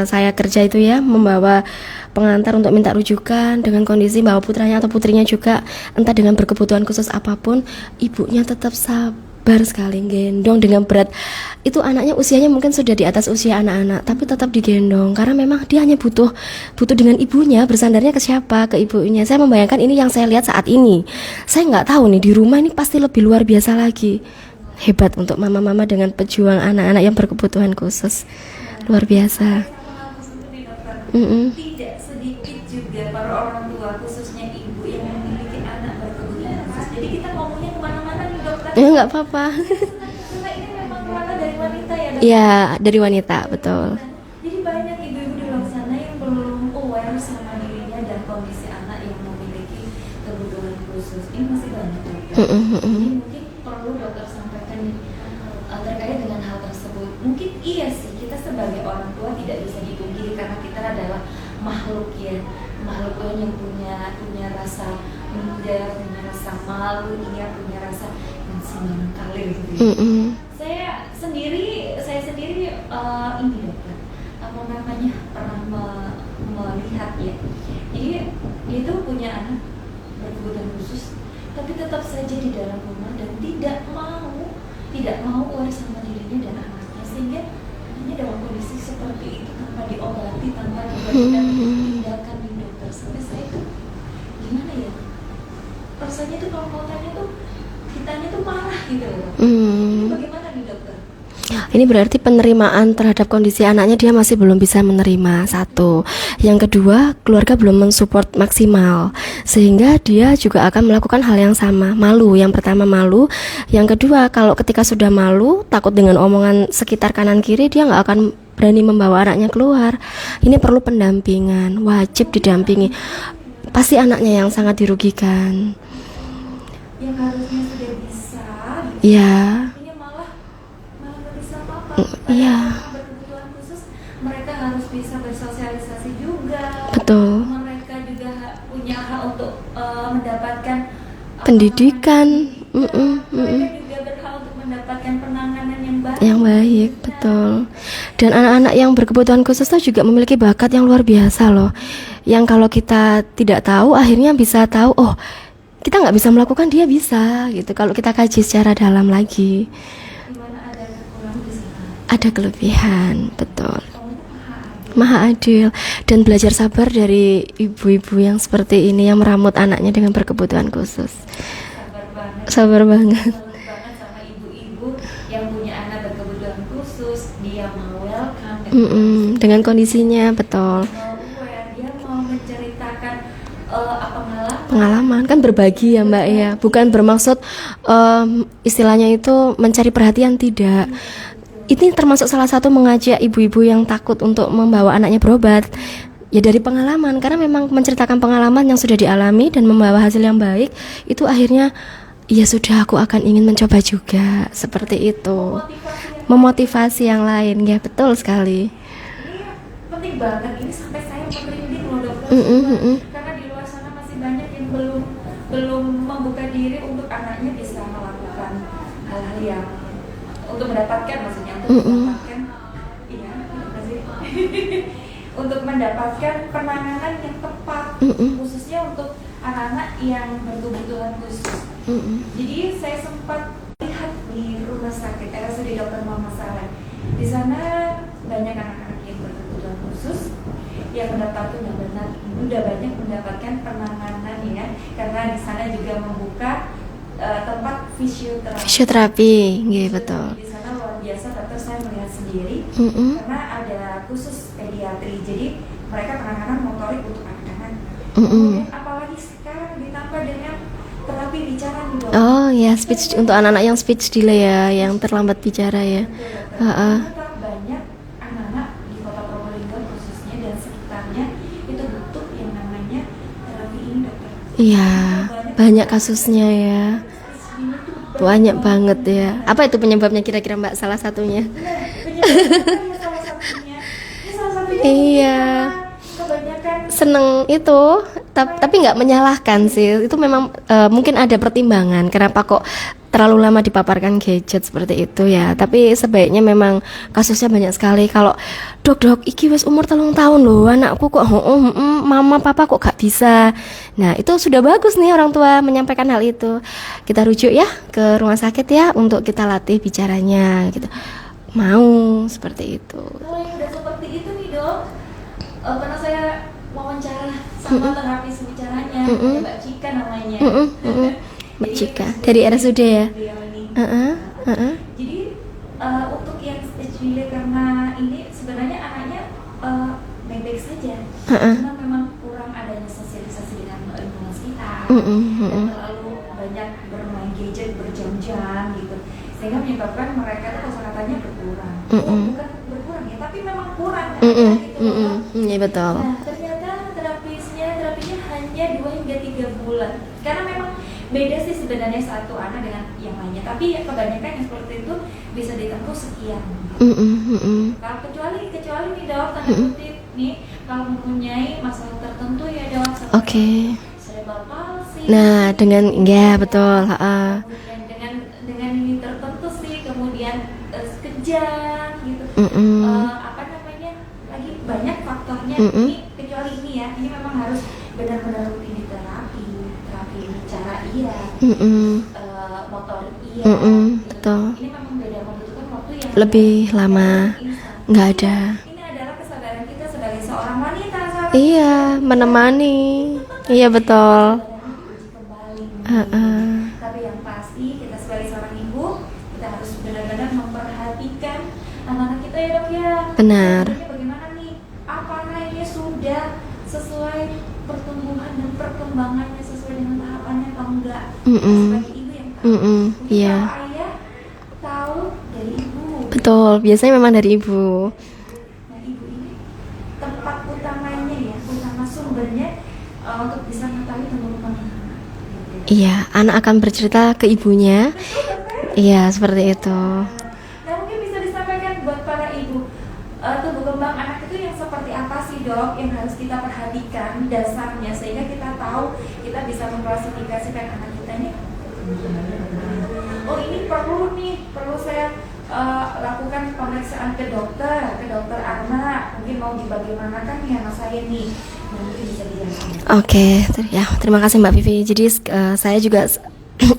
saya kerja itu ya, membawa pengantar untuk minta rujukan dengan kondisi bahwa putranya atau putrinya juga entah dengan berkebutuhan khusus apapun, ibunya tetap sabar sekali gendong dengan berat. Itu anaknya usianya mungkin sudah di atas usia anak-anak, tapi tetap digendong karena memang dia hanya butuh dengan ibunya. Bersandarnya ke siapa? Ke ibunya. Saya membayangkan ini yang saya lihat saat ini. Saya nggak tahu nih di rumah ini pasti lebih luar biasa lagi. Hebat untuk mama-mama dengan pejuang anak-anak yang berkebutuhan khusus. Luar biasa. Tidak sedikit juga para orang tua, khususnya ibu yang memiliki anak berkebutuhan khusus. Jadi kita ngomongnya kemana-mana nih dokter. Ya nggak apa-apa. Karena ini memang ranah dari wanita ya dokter. Iya, dari wanita, betul. Jadi banyak ibu-ibu di luar sana yang belum aware sama dirinya dan kondisi anak yang memiliki berkebutuhan khusus ini masih banyak dokter. Jadi mungkin perlu dokter sampaikan terkait dengan hal tersebut. Mungkin iya sih, kita sebagai orang tua tidak bisa dipungkiri karena kita adalah makhluk ya, makhluk yang punya rasa minder, punya rasa malu, iya punya rasa yang senang kali gitu ya. Saya sendiri ini dokter, apa namanya, pernah melihat ya. Jadi dia itu punya anak berkebutuhan khusus, tapi tetap saja di dalam rumah dan tidak mau aware sama dirinya dan anaknya, sehingga anaknya dalam kondisi seperti itu tanpa diobati, tanpa diberikan tindakan di dokter. Sampai saya itu gimana ya? Rasanya tuh kalau mau tanya tuh kitanya tuh marah gitu loh. Ini bagaimana nih dokter? Ini berarti penerimaan terhadap kondisi anaknya dia masih belum bisa menerima, satu. Yang kedua, keluarga belum mensupport maksimal, sehingga dia juga akan melakukan hal yang sama. Malu, yang pertama malu. Yang kedua, kalau ketika sudah malu, takut dengan omongan sekitar kanan kiri, dia nggak akan berani membawa anaknya keluar. Ini perlu pendampingan, wajib didampingi. Pasti anaknya yang sangat dirugikan. Yang harusnya sudah bisa gitu. Iya. Iya. Berkebutuhan khusus, mereka harus bisa bersosialisasi juga. Betul. Mereka juga punya hak untuk mendapatkan pendidikan. Mereka juga berhak untuk mendapatkan penanganan yang baik. Yang baik, betul. Dan anak-anak yang berkebutuhan khusus itu juga memiliki bakat yang luar biasa loh. Yang kalau kita tidak tahu, akhirnya bisa tahu. Oh, kita nggak bisa melakukan, dia bisa gitu. Kalau kita kaji secara dalam lagi. Ada kelebihan, betul. Maha adil. Dan belajar sabar dari ibu-ibu yang seperti ini, yang meramut anaknya dengan berkebutuhan khusus. Sabar banget. Sama ibu-ibu yang punya anak berkebutuhan khusus, dia mau welcome dengan kondisinya, betul. Dia mau menceritakan pengalaman, kan berbagi ya Mbak ya, bukan bermaksud istilahnya itu mencari perhatian, tidak. Ini termasuk salah satu mengajak ibu-ibu yang takut untuk membawa anaknya berobat ya dari pengalaman, karena memang menceritakan pengalaman yang sudah dialami dan membawa hasil yang baik, itu akhirnya ya sudah, aku akan ingin mencoba juga, seperti itu. Memotivasi yang lain, ya betul sekali. Ini penting banget, ini sampai saya merinding loh dokter. Karena di luar sana masih banyak yang belum membuka diri untuk anaknya bisa melakukan hal-hal yang untuk mendapatkan, maksudnya mendapatkan, iya, untuk mendapatkan penanganan yang tepat, khususnya untuk anak-anak yang berkebutuhan khusus. Jadi saya sempat lihat di rumah sakit RSUD Dr. Muhammad Saleh. Di sana banyak anak-anak yang berkebutuhan khusus yang udah banyak mendapatkan penanganan ya, karena di sana juga membuka tempat fisioterapi. Iya betul. Di sana luar biasa dokter, saya melihat sendiri karena ada khusus pediatri, jadi mereka penanganan motorik untuk anak-anak. Kemudian apalagi sekarang ditambah dengan terapi bicara nih dokter. Oh ya, speech untuk anak-anak yang speech delay ya, yang terlambat bicara ya. Banyak anak-anak di Kota Probolinggo khususnya dan sekitarnya itu butuh yang namanya terapi ini dokter. Iya, banyak kasusnya ya. Banyak banget ya. Apa itu penyebabnya kira-kira Mbak, salah satunya? Iya. Seneng itu, tapi nggak menyalahkan sih. Itu memang mungkin ada pertimbangan kenapa kok terlalu lama dipaparkan gadget seperti itu ya. Tapi sebaiknya memang kasusnya banyak sekali. Kalau dok iki wis umur 3 tahun loh anakku kok mama papa kok gak bisa. Nah itu sudah bagus nih orang tua menyampaikan hal itu. Kita rujuk ya ke rumah sakit ya untuk kita latih bicaranya gitu. Mau seperti itu. Kalau yang udah seperti itu nih dok, pernah saya wawancara sama terapis bicaranya, Mbak Cika namanya. Mbak Cika dari RSUD ya. Jadi untuk yang stage delay karena ini sebenarnya anaknya baik-baik saja, cuma memang kurang adanya sosialisasi dengan lingkungan sekitar, dan terlalu banyak bermain gadget berjam-jam gitu, sehingga menyebabkan mereka tuh kosakatanya berkurang. Bukan berkurang ya, tapi memang kurang gitu. Iya betul. Nah ternyata terapinya hanya 2 hingga 3 bulan bulan. Karena memang beda sih sebenarnya satu anak dengan yang lainnya, tapi ya kebanyakan yang seperti itu bisa ditempuh sekian. Kalau kecuali nih dok, tanda kutip nih, kalau mempunyai masalah tertentu ya dok, seperti cerebral palsy. Nah, dengan ya betul, Kemudian dengan ini tertentu sih, kemudian kejang gitu. Apa namanya? Lagi banyak faktornya. Ini kecuali ini ya, ini memang harus benar-benar rutin di terapi bicara iya, motorik iya. Betul. Ini memang beda, membutuhkan waktu yang Lebih lama. Nggak ada. Ini adalah kesadaran kita sebagai seorang wanita, sahabat. Iya, menemani. Iya betul. Tapi yang pasti kita sebagai seorang ibu, kita harus benar-benar memperhatikan anak-anak kita ya dok ya. Benar. Jadi bagaimana nih, apakah ini sudah sesuai pertumbuhan dan perkembangannya, sesuai dengan tahapannya atau enggak? Sebagai ibu yang tahu. Iya. Kalau ayah tahu dari ibu. Betul, biasanya memang dari ibu. Nah ibu ini tempat utamanya ya, utama sumbernya untuk bisa mengetahui tumbuh kembang anak. Iya, anak akan bercerita ke ibunya. Iya, seperti itu. Nah mungkin bisa disampaikan buat para ibu, tumbuh kembang anak itu yang seperti apa sih dok, yang harus kita perhatikan dasarnya sehingga kita tahu, kita bisa mengklasifikasikan anak kita ini. Oh ini perlu saya lakukan pemeriksaan ke dokter anak, mungkin mau dibagaimanakan nih anak saya nih. Nah, mungkin bisa dijelaskan. Oke, ya terima kasih Mbak Vivi. Jadi saya juga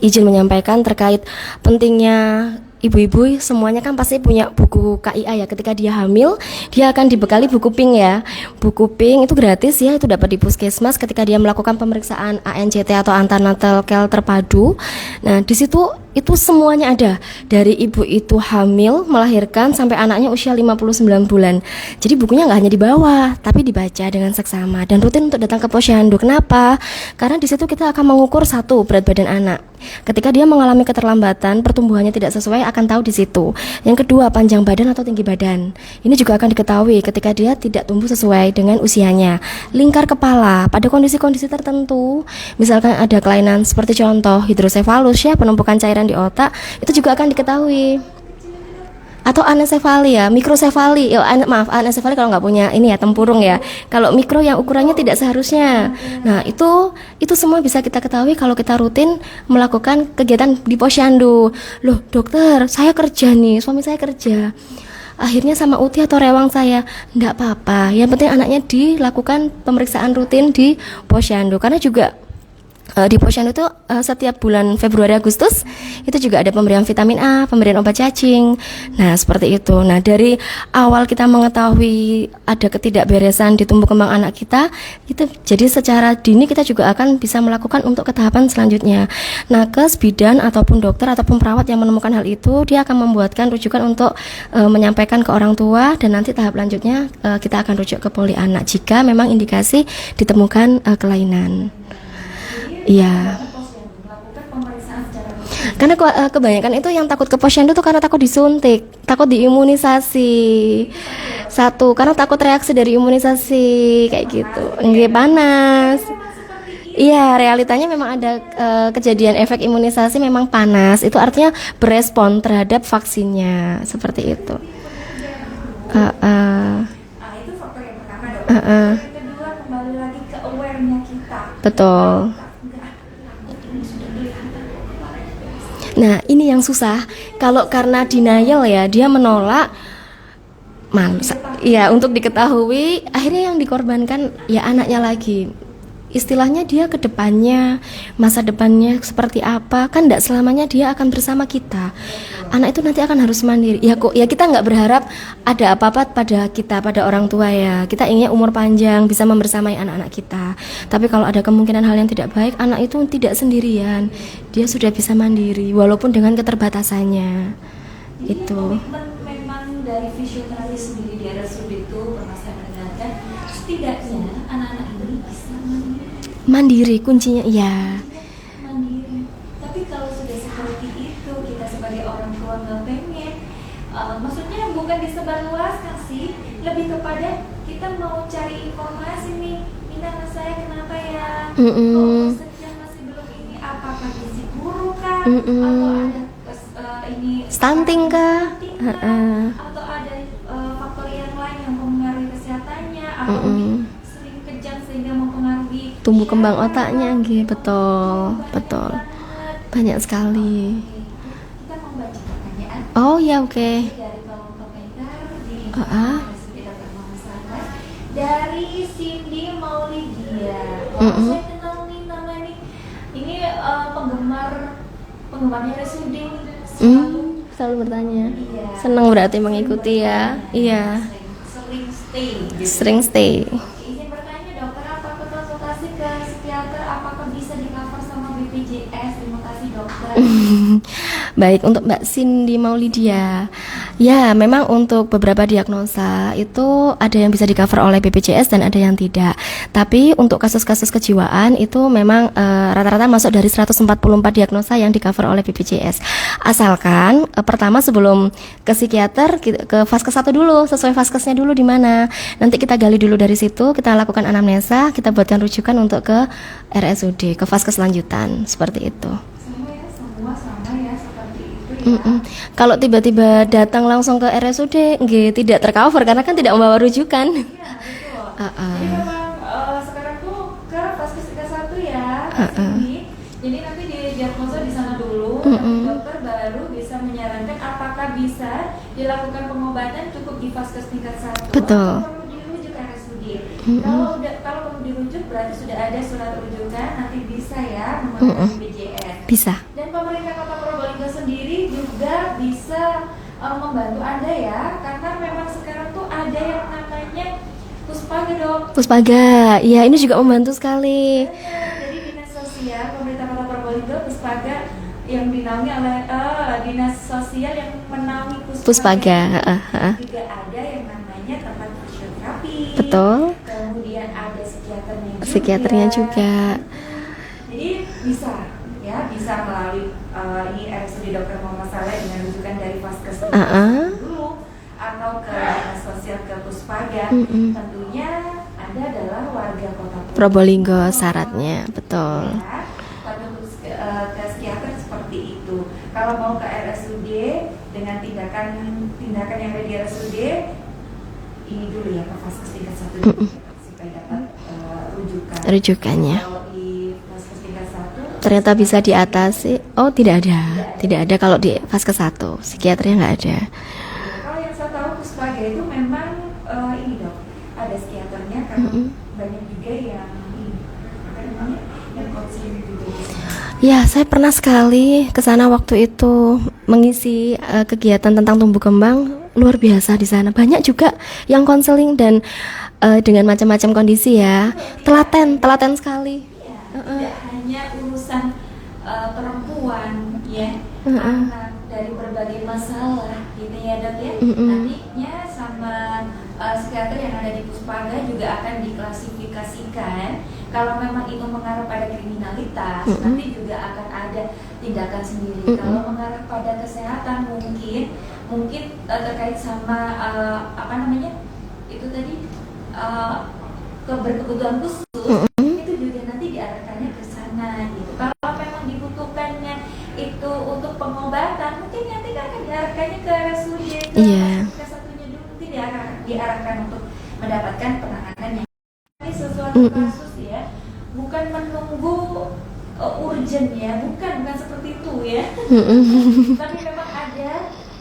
izin menyampaikan terkait pentingnya ibu-ibu semuanya kan pasti punya buku KIA ya. Ketika dia hamil, dia akan dibekali buku pink ya. Buku pink itu gratis ya, itu dapat di puskesmas ketika dia melakukan pemeriksaan ANCT atau antenatal care terpadu. Nah, di situ itu semuanya ada, dari ibu itu hamil, melahirkan sampai anaknya usia 59 bulan. Jadi bukunya nggak hanya dibawa, tapi dibaca dengan seksama dan rutin untuk datang ke posyandu. Kenapa? Karena di situ kita akan mengukur satu, berat badan anak. Ketika dia mengalami keterlambatan, pertumbuhannya tidak sesuai, akan tahu di situ. Yang kedua, panjang badan atau tinggi badan. Ini juga akan diketahui ketika dia tidak tumbuh sesuai dengan usianya. Lingkar kepala pada kondisi-kondisi tertentu, misalkan ada kelainan seperti contoh hidrosefalus ya, penumpukan cairan di otak, itu juga akan diketahui. Atau anencefali ya, mikrosefali. Anencefali kalau nggak punya ini ya, tempurung ya. Kalau mikro yang ukurannya tidak seharusnya. Nah, itu semua bisa kita ketahui kalau kita rutin melakukan kegiatan di posyandu. Loh, dokter, saya kerja nih, suami saya kerja. Akhirnya sama uti atau rewang saya, enggak apa-apa. Yang penting anaknya dilakukan pemeriksaan rutin di posyandu, karena juga di posyandu itu setiap bulan Februari Agustus itu juga ada pemberian vitamin A, pemberian obat cacing. Nah, seperti itu. Nah, dari awal kita mengetahui ada ketidakberesan di tumbuh kembang anak kita, itu jadi secara dini kita juga akan bisa melakukan untuk ke tahapan selanjutnya. Nakes, bidan ataupun dokter ataupun perawat yang menemukan hal itu, dia akan membuatkan rujukan untuk menyampaikan ke orang tua, dan nanti tahap lanjutnya kita akan rujuk ke poli anak jika memang indikasi ditemukan kelainan. Iya. Karena kebanyakan itu yang takut ke posyandu tuh karena takut disuntik, takut diimunisasi. Satu, karena takut reaksi dari imunisasi kayak gitu. Enggak panas. Iya, realitanya memang ada kejadian efek imunisasi memang panas. Itu artinya berespon terhadap vaksinnya, seperti itu. Itu faktor yang pertama dok. Yang kedua, kembali lagi ke aware-nya kita. Betul. Nah, ini yang susah. Kalau karena denial ya, dia menolak, malu. Ya, untuk diketahui, akhirnya yang dikorbankan ya anaknya lagi. Istilahnya dia ke depannya, masa depannya seperti apa, kan tidak selamanya dia akan bersama kita. Anak itu nanti akan harus mandiri. Ya kok, ya kita nggak berharap ada apa-apa pada kita, pada orang tua ya. Kita inginnya umur panjang, bisa membersamai anak-anak kita. Tapi kalau ada kemungkinan hal yang tidak baik, anak itu tidak sendirian. Dia sudah bisa mandiri, walaupun dengan keterbatasannya. Jadi itu. komitmen memang dari fisioterapis sendiri di RSUD itu pernah saya mendengarkan, setidaknya anak-anak ini bisa Mandiri kuncinya, iya. mandiri. Tapi kalau sudah seperti itu, kita sebagai orang tua nggak pengen, maksudnya bukan disebarluaskan sih, lebih kepada kita mau cari informasi nih, ini anak saya kenapa ya, kok sejam mas Mm-mm. ada ini Stunting kah? stunting Heeh. atau ada faktor yang lain yang mempengaruhi kesehatannya, atau Mm-mm. mungkin sering kejang sehingga mempengaruhi Tumbuh kembang syaraf, otaknya, nggih, betul, banyak betul. banget. Banyak sekali. Oke, kita mau baca pertanyaan Oh ya, oke. dari kelompok Mekar di Ah. Kita Permasalahan dari Cindy Maulidia. Wah, Mm-mm. saya kenal nih nama nih. Ini penggemarnya RSUD Selalu bertanya. Iya. Senang berarti mengikuti ya. Iya. Sering stay. Gitu. Sering stay. Izin bertanya dokter, apakah konsultasi ke psikiater apakah bisa di cover sama BPJS? Terima kasih dokter. Baik, untuk Mbak Cindy Maulidia, ya memang untuk beberapa diagnosa itu ada yang bisa di cover oleh BPJS dan ada yang tidak. Tapi untuk kasus-kasus kejiwaan itu memang rata-rata masuk dari 144 diagnosa yang di cover oleh BPJS. Asalkan pertama sebelum ke psikiater ke vaskes 1 dulu, sesuai vaskesnya dulu di mana. Nanti kita gali dulu dari situ, kita lakukan anamnesa, kita buatkan rujukan untuk ke RSUD, ke vaskes lanjutan, seperti itu. Semua sama ya seperti itu ya. Kalau tiba-tiba datang langsung ke RSUD, nggih, tidak tercover karena kan tidak membawa rujukan. Iya betul. Uh-uh. Jadi memang sekarang tuh ke vaskes tingkat 1 ya. Uh-uh. Jadi nanti didiagnosa di sana dulu, Mm-mm. nanti dokter baru bisa menyarankan apakah bisa dilakukan pengobatan cukup di vaskes tingkat 1 Betul. atau perlu dirujuk ke RSUD. Mm-mm. Kalau perlu dirujuk berarti sudah ada surat rujukan, nanti bisa ya menggunakan BPJS. Bisa. Dan pemerintah Kota Probolinggo sendiri juga bisa membantu Anda ya, karena memang sekarang tuh ada yang namanya Puspaga dok. Puspaga, ya ini juga membantu sekali. Jadi dinas sosial pemerintah Kota Probolinggo Puspaga yang dinaungi oleh dinas sosial yang menaungi Puspaga, juga ada yang namanya tempat fisioterapi. Betul. Kemudian ada Psikiaternya juga. Jadi bisa melalui ini RSUD Dr. Muhammad Saleh dengan rujukan dari vaskes dulu atau ke dinas sosial ke Puspaga. Tentunya Anda adalah warga Kota Probolinggo syaratnya, betul. Ya, tapi untuk ke psikiater seperti itu. Kalau mau ke RSUD dengan tindakan yang ada di RSUD, ini dulu ya ke vaskes tingkat 1 dulu, supaya dapat Rujukannya. Kalau di vaskes tingkat 1 Ternyata bisa diatasi. Oh, tidak ada kalau di vaskes 1. Psikiaternya nggak ada. Kalau yang saya tahu Puspaga itu memang ini dok, ada psikiaternya karena banyak juga yang konseling juga di sana. Ya, saya pernah sekali ke sana waktu itu mengisi kegiatan tentang tumbuh kembang, luar biasa di sana. Banyak juga yang konseling dan dengan macam-macam kondisi ya. Telaten sekali. Ya, tidak hanya urusan perempuan ya, anak dari berbagai masalah gitu ya dok ya. Nantinya sama psikiater yang ada di Puspaga juga akan diklasifikasikan. Kalau memang itu mengarah pada kriminalitas, nanti juga akan ada tindakan sendiri. Kalau mengarah pada kesehatan mungkin terkait sama itu tadi berkebutuhan khusus, itu juga nanti diarahkannya ke sana gitu. Kalau memang dibutuhkannya itu untuk pengobatan, mungkin nanti akan diarahkannya ke RSUD ke satunya dulu, nanti diarahkan untuk mendapatkan penanganan yang sesuatu kasus ya, bukan menunggu urgent ya, bukan seperti itu ya. Tapi memang ada.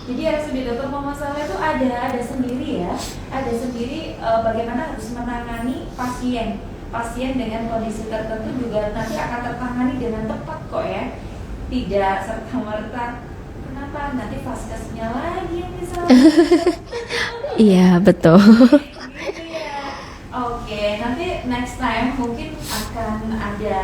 Jadi RSUD Dr. Muhammad Saleh itu ada sendiri ya, bagaimana harus menangani pasien dengan kondisi tertentu juga nanti akan tertangani dengan tepat kok ya, tidak serta merta kenapa nanti vaskesnya lagi yang bisa. Iya betul. Gitu ya. Oke, nanti next time mungkin akan ada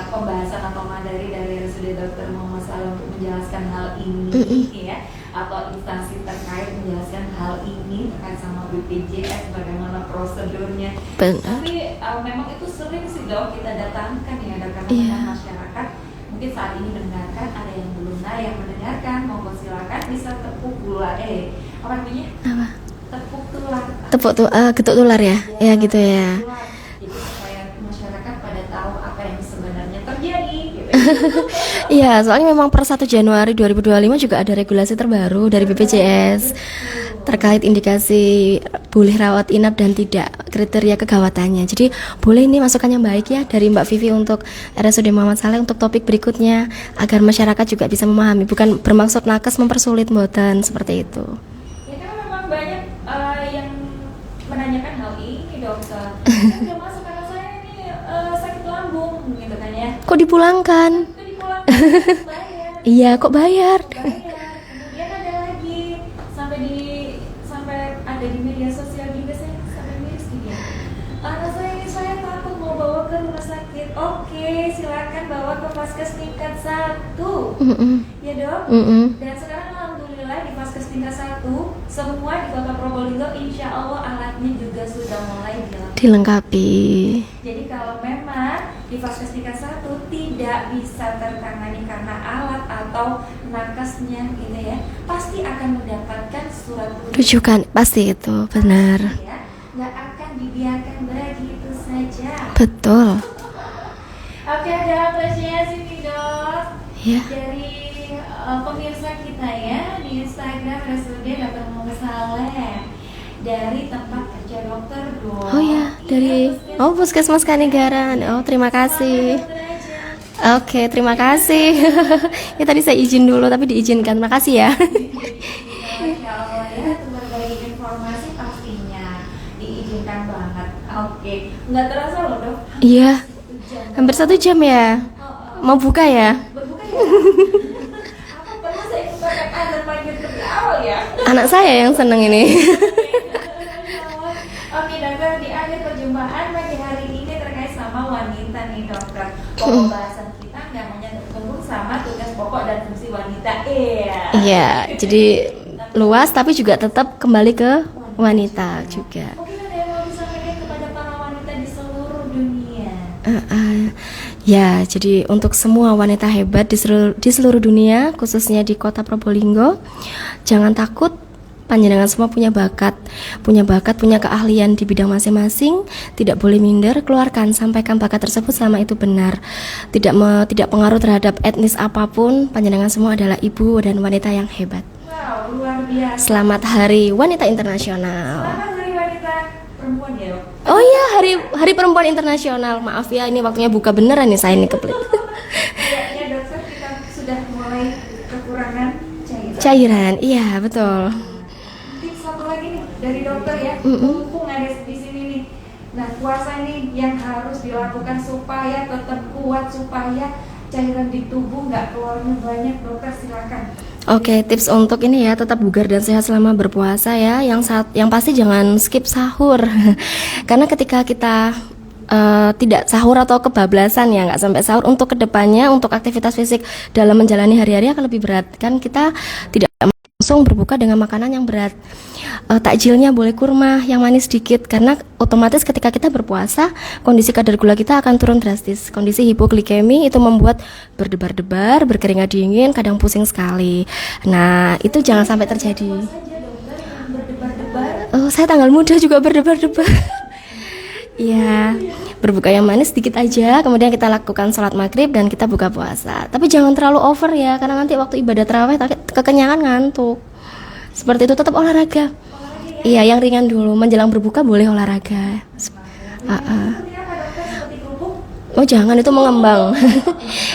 pembahasan atau materi dari RSUD Dr. Muhammad Saleh untuk menjelaskan hal ini ya, atau instansi terkait menjelaskan hal ini terkait sama BPJS, bagaimana prosedurnya. Tapi memang itu sering sih dok kita datangkan ya, karena masyarakat mungkin saat ini mendengarkan, ada yang belum, yang mendengarkan monggo silakan bisa tepuk gula getuk tular ya, gitu ya. Jadi supaya masyarakat pada tahu apa yang sebenarnya terjadi gitu Iya, soalnya memang per 1 Januari 2025 juga ada regulasi terbaru dari BPJS terkait indikasi boleh rawat inap dan tidak, kriteria kegawatannya. Jadi boleh ini masukan yang baik ya dari Mbak Vivi untuk RSUD Muhammad Saleh untuk topik berikutnya agar masyarakat juga bisa memahami, bukan bermaksud nakes mempersulit mboten seperti itu. Ya kan memang banyak yang menanyakan hal ini dokter. Kan udah masuk karena saya ini sakit lambung gitu kan ya. Kok dipulangkan? Itu dipulangkan bayar. Iya, kok bayar? Kemudian ada lagi sampai ada di media sosial juga saya sampai miris gitu ya. Anak saya ini saya takut mau bawa ke rumah sakit. Oke, silakan bawa ke Vaskes tingkat 1. Ya dok. Dan sekarang alhamdulillah di Vaskes tingkat 1 semua di Kota Probolinggo insya Allah alatnya juga sudah mulai Dilengkapi. Jadi kalau memang di Vaskes tingkat 1 tidak bisa tertangani karena alat atau nakesnya gitu ya, pasti akan mendapatkan surat Rujukan pasti itu benar. ya, nggak akan dibiarkan begitu saja. Betul. Oke, ada apresiasi nih dok Ya. dari pemirsa kita ya di Instagram RSUD Dr. Muhammad Saleh dari tempat kerja dokter dok. Oh ya, dari Puskesmas Kanegaran. Oh, terima kasih. Oke, terima kasih. Ya tadi saya izin dulu tapi diizinkan. Makasih ya. Masya Allah ya, untuk berbagi informasi pastinya diizinkan banget. Oke, nggak terasa loh dok. Iya, Jam. hampir 1 jam ya. Mau buka ya? Berbuka ya? Apa perlu saya buka azan maghrib lebih awal ya? Anak saya yang seneng ini. Oke dokter, di akhir perjumpaan pagi hari ini terkait sama wanita nih dokter. Pembahasan kita nggak hanya terkungkung sama tugas pokok dan fungsi wanita. Iya, jadi luas tapi juga tetap kembali ke wanita juga. Mungkin ada yang mau disampaikan kepada para wanita di seluruh dunia. Ya, jadi untuk semua wanita hebat di seluruh dunia, khususnya di Kota Probolinggo, jangan takut. Panjenengan semua punya bakat, punya keahlian di bidang masing-masing. Tidak boleh minder, keluarkan, sampaikan bakat tersebut selama itu benar. Tidak pengaruh terhadap etnis apapun. Panjenengan semua adalah ibu dan wanita yang hebat. Wow, luar biasa. Selamat Hari Wanita Internasional. Selamat Hari Wanita Perempuan ya dok. Oh iya, Hari Perempuan Internasional. Maaf ya, ini waktunya buka beneran nih saya ini kebelet. Kayaknya dokter kita sudah mulai kekurangan cairan. Cairan, iya betul. Tips satu lagi nih dari dokter ya, mumpung ada di sini nih. Nah puasa nih yang harus dilakukan supaya tetap kuat, supaya cairan di tubuh nggak keluarnya banyak. Dokter silakan. Oke, tips untuk ini ya, tetap bugar dan sehat selama berpuasa ya. Yang pasti jangan skip sahur. Karena ketika kita tidak sahur atau kebablasan ya, nggak sampai sahur, untuk kedepannya untuk aktivitas fisik dalam menjalani hari-hari akan lebih berat. Kan kita tidak langsung berbuka dengan makanan yang berat. Takjilnya boleh kurma yang manis sedikit, karena otomatis ketika kita berpuasa kondisi kadar gula kita akan turun drastis. Kondisi hipoglikemi itu membuat berdebar-debar, berkeringat dingin, kadang pusing sekali. Nah itu jangan sampai terjadi. Saja dokter yang berdebar-debar. Oh, saya tanggal muda juga berdebar-debar. Iya, berbuka yang manis sedikit aja, kemudian kita lakukan sholat maghrib dan kita buka puasa. Tapi jangan terlalu over ya, karena nanti waktu ibadah tarawih kekenyangan ngantuk. Seperti itu, tetap olahraga. Iya, yang ringan dulu. Menjelang berbuka boleh olahraga. Seperti apa dokter? Seperti kerupuk? Oh jangan, itu mengembang.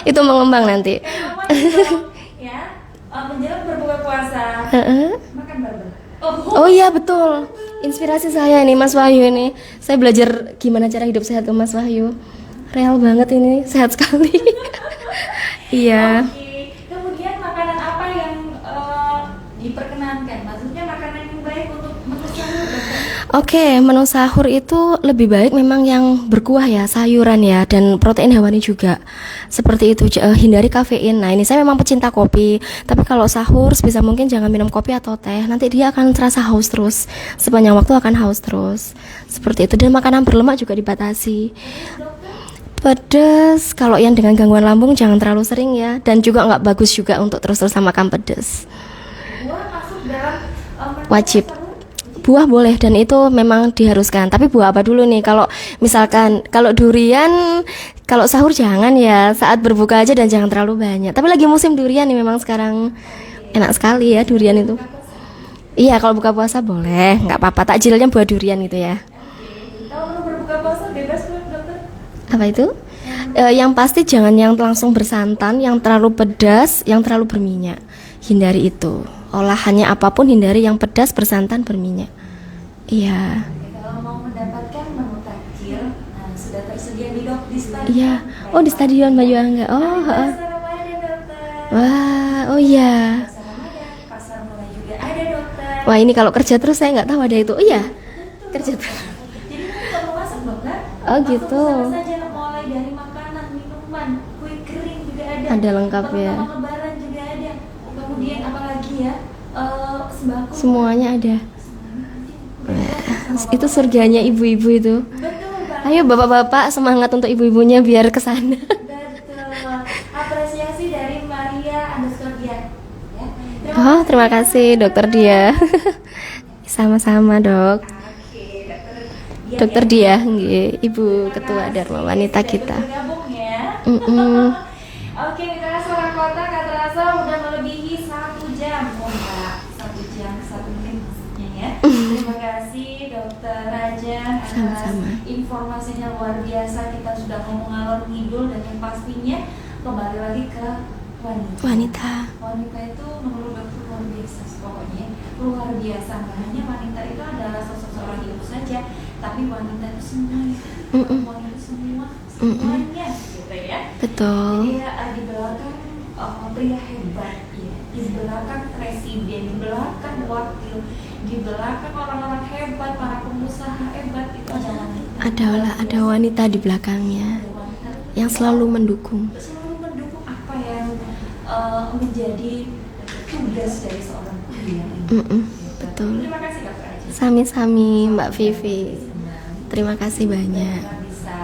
Itu mengembang nanti. Ya, menjelang berbuka puasa makan barbel. Oh iya betul. Inspirasi saya nih Mas Wahyu ini. Saya belajar gimana cara hidup sehat ke Mas Wahyu. Real banget ini, sehat sekali. Iya. Oke. Kemudian makanan apa yang diperkenankan? Maksudnya makanan yang baik untuk menu sahur dokter? Oke, menu sahur itu lebih baik memang yang berkuah ya, sayuran ya, dan protein hewani juga. Seperti itu, hindari kafein. Nah ini saya memang pecinta kopi, tapi kalau sahur sebisa mungkin jangan minum kopi atau teh. Nanti dia akan terasa haus terus, sepanjang waktu akan haus terus. Seperti itu, dan makanan berlemak juga dibatasi. Pedas, kalau yang dengan gangguan lambung jangan terlalu sering ya, dan juga nggak bagus juga untuk terus-terusan makan pedas. Buah masuk dalam menu Wajib. sahur? buah boleh dan itu memang diharuskan. Tapi buah apa dulu nih? Kalau misalkan kalau durian kalau sahur jangan ya, saat berbuka aja dan jangan terlalu banyak. Tapi lagi musim durian nih memang sekarang enak sekali ya durian itu. Iya, kalau buka puasa boleh, nggak apa-apa. Takjilnya buah durian gitu ya. Kalau berbuka puasa bebas kok dokter. Apa itu? Yang pasti jangan yang langsung bersantan, yang terlalu pedas, yang terlalu berminyak. Hindari itu. Olahannya apapun hindari yang pedas, bersantan, berminyak. Iya. Kalau mau mendapatkan menu takjil, sudah tersedia di stadion. Iya. Oh, di stadion Bayu Angga. Oh, heeh. Pasar Ramadan, dokter. Wah, oh iya. Pasar Ramadan, pasar murah juga ada, dokter. Wah, ini kalau kerja terus saya nggak tahu ada itu. Oh iya. Kerja terus. Jadi nanti kalau masak, dokter. Oh, langsung gitu. kesana saja, mulai dari makanan, minuman, kue kering juga ada. Ada lengkap ya. Perlengkapan lebaran juga ada. Kemudian apalagi ya? Sembako. Semuanya ada. Itu surganya ibu-ibu itu. Betul, Pak. Ayo bapak-bapak semangat untuk ibu-ibunya biar ke sana. Betul. Apresiasi dari Maria _dia. Ya. Oh, terima kasih Dokter Dia. Sama-sama, Dok. Oke, Dokter Dia, nggih, Ibu Ketua Dharma Wanita kita. Bergabung ya. Mm-mm. Oke, mitra suara kota nggak terasa udah melebihi 1 jam. Oh enggak, 1 jam 1 menit maksudnya ya. Terima kasih Dokter Raja atas Sama-sama. informasinya luar biasa. Kita sudah ngomong ngalor ngidul dan yang pastinya kembali lagi ke wanita. Wanita itu menurut dokter luar biasa pokoknya luar biasa. Nggak hanya wanita itu adalah sosok seorang ibu saja, tapi wanita itu semuanya. Perempuan itu semuanya gitu ya. Betul. Dia di belakang pria hebat ya, di belakang presiden, di belakang wakil, di belakang orang-orang hebat, para pengusaha hebat itu ada wanita. Ada wanita di belakangnya Ada wanita yang selalu mendukung. selalu mendukung apa yang menjadi tugas dari seorang pria ini. Mm-mm, Gitu. betul. Terima kasih Dokter Aji. Sami-sami Mbak Vivi. Terima kasih banyak. Kita bisa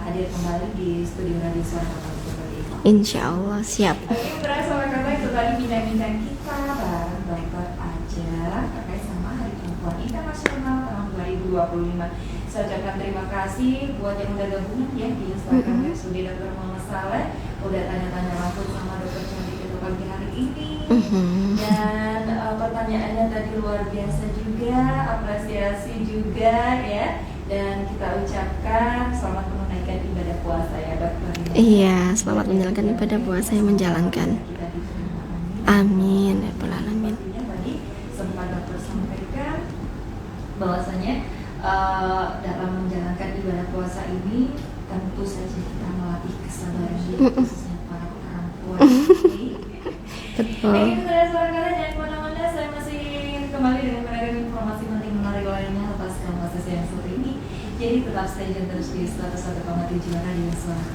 hadir kembali di studio Radio Suara Kota seperti ini. Insya Allah siap. Oke, berasa kata itu tadi bincang-bincang kita bareng Dokter Aja terkait sama Hari Perempuan Internasional tahun 2025. Saya ucapkan terima kasih buat yang udah gabungan ya di Instagram RSUD Dr. Muhammad Saleh, udah tanya-tanya langsung sama dokter cantik itu pagi hari ini. Dan pertanyaannya tadi luar biasa juga, apresiasi juga ya. Dan kita ucapkan selamat menunaikan ibadah puasa ya dokter. Iya, selamat menjalankan ibadah puasa yang menjalankan. Kita diterima. Amin, ya Rabbal Alamin. Pastinya tadi sempat dokter sampaikan bahwasanya dalam menjalankan ibadah puasa ini tentu saja kita melatih kesabaran diri khususnya para perempuan. Betul. Itu dari suara kalian, jangan kemana-mana. Saya masih kembali dengan beragam informasi penting menarik lainnya atas konversasi yang satu ini. Jadi tetap stay tune terus di 101,7 Radio Suara.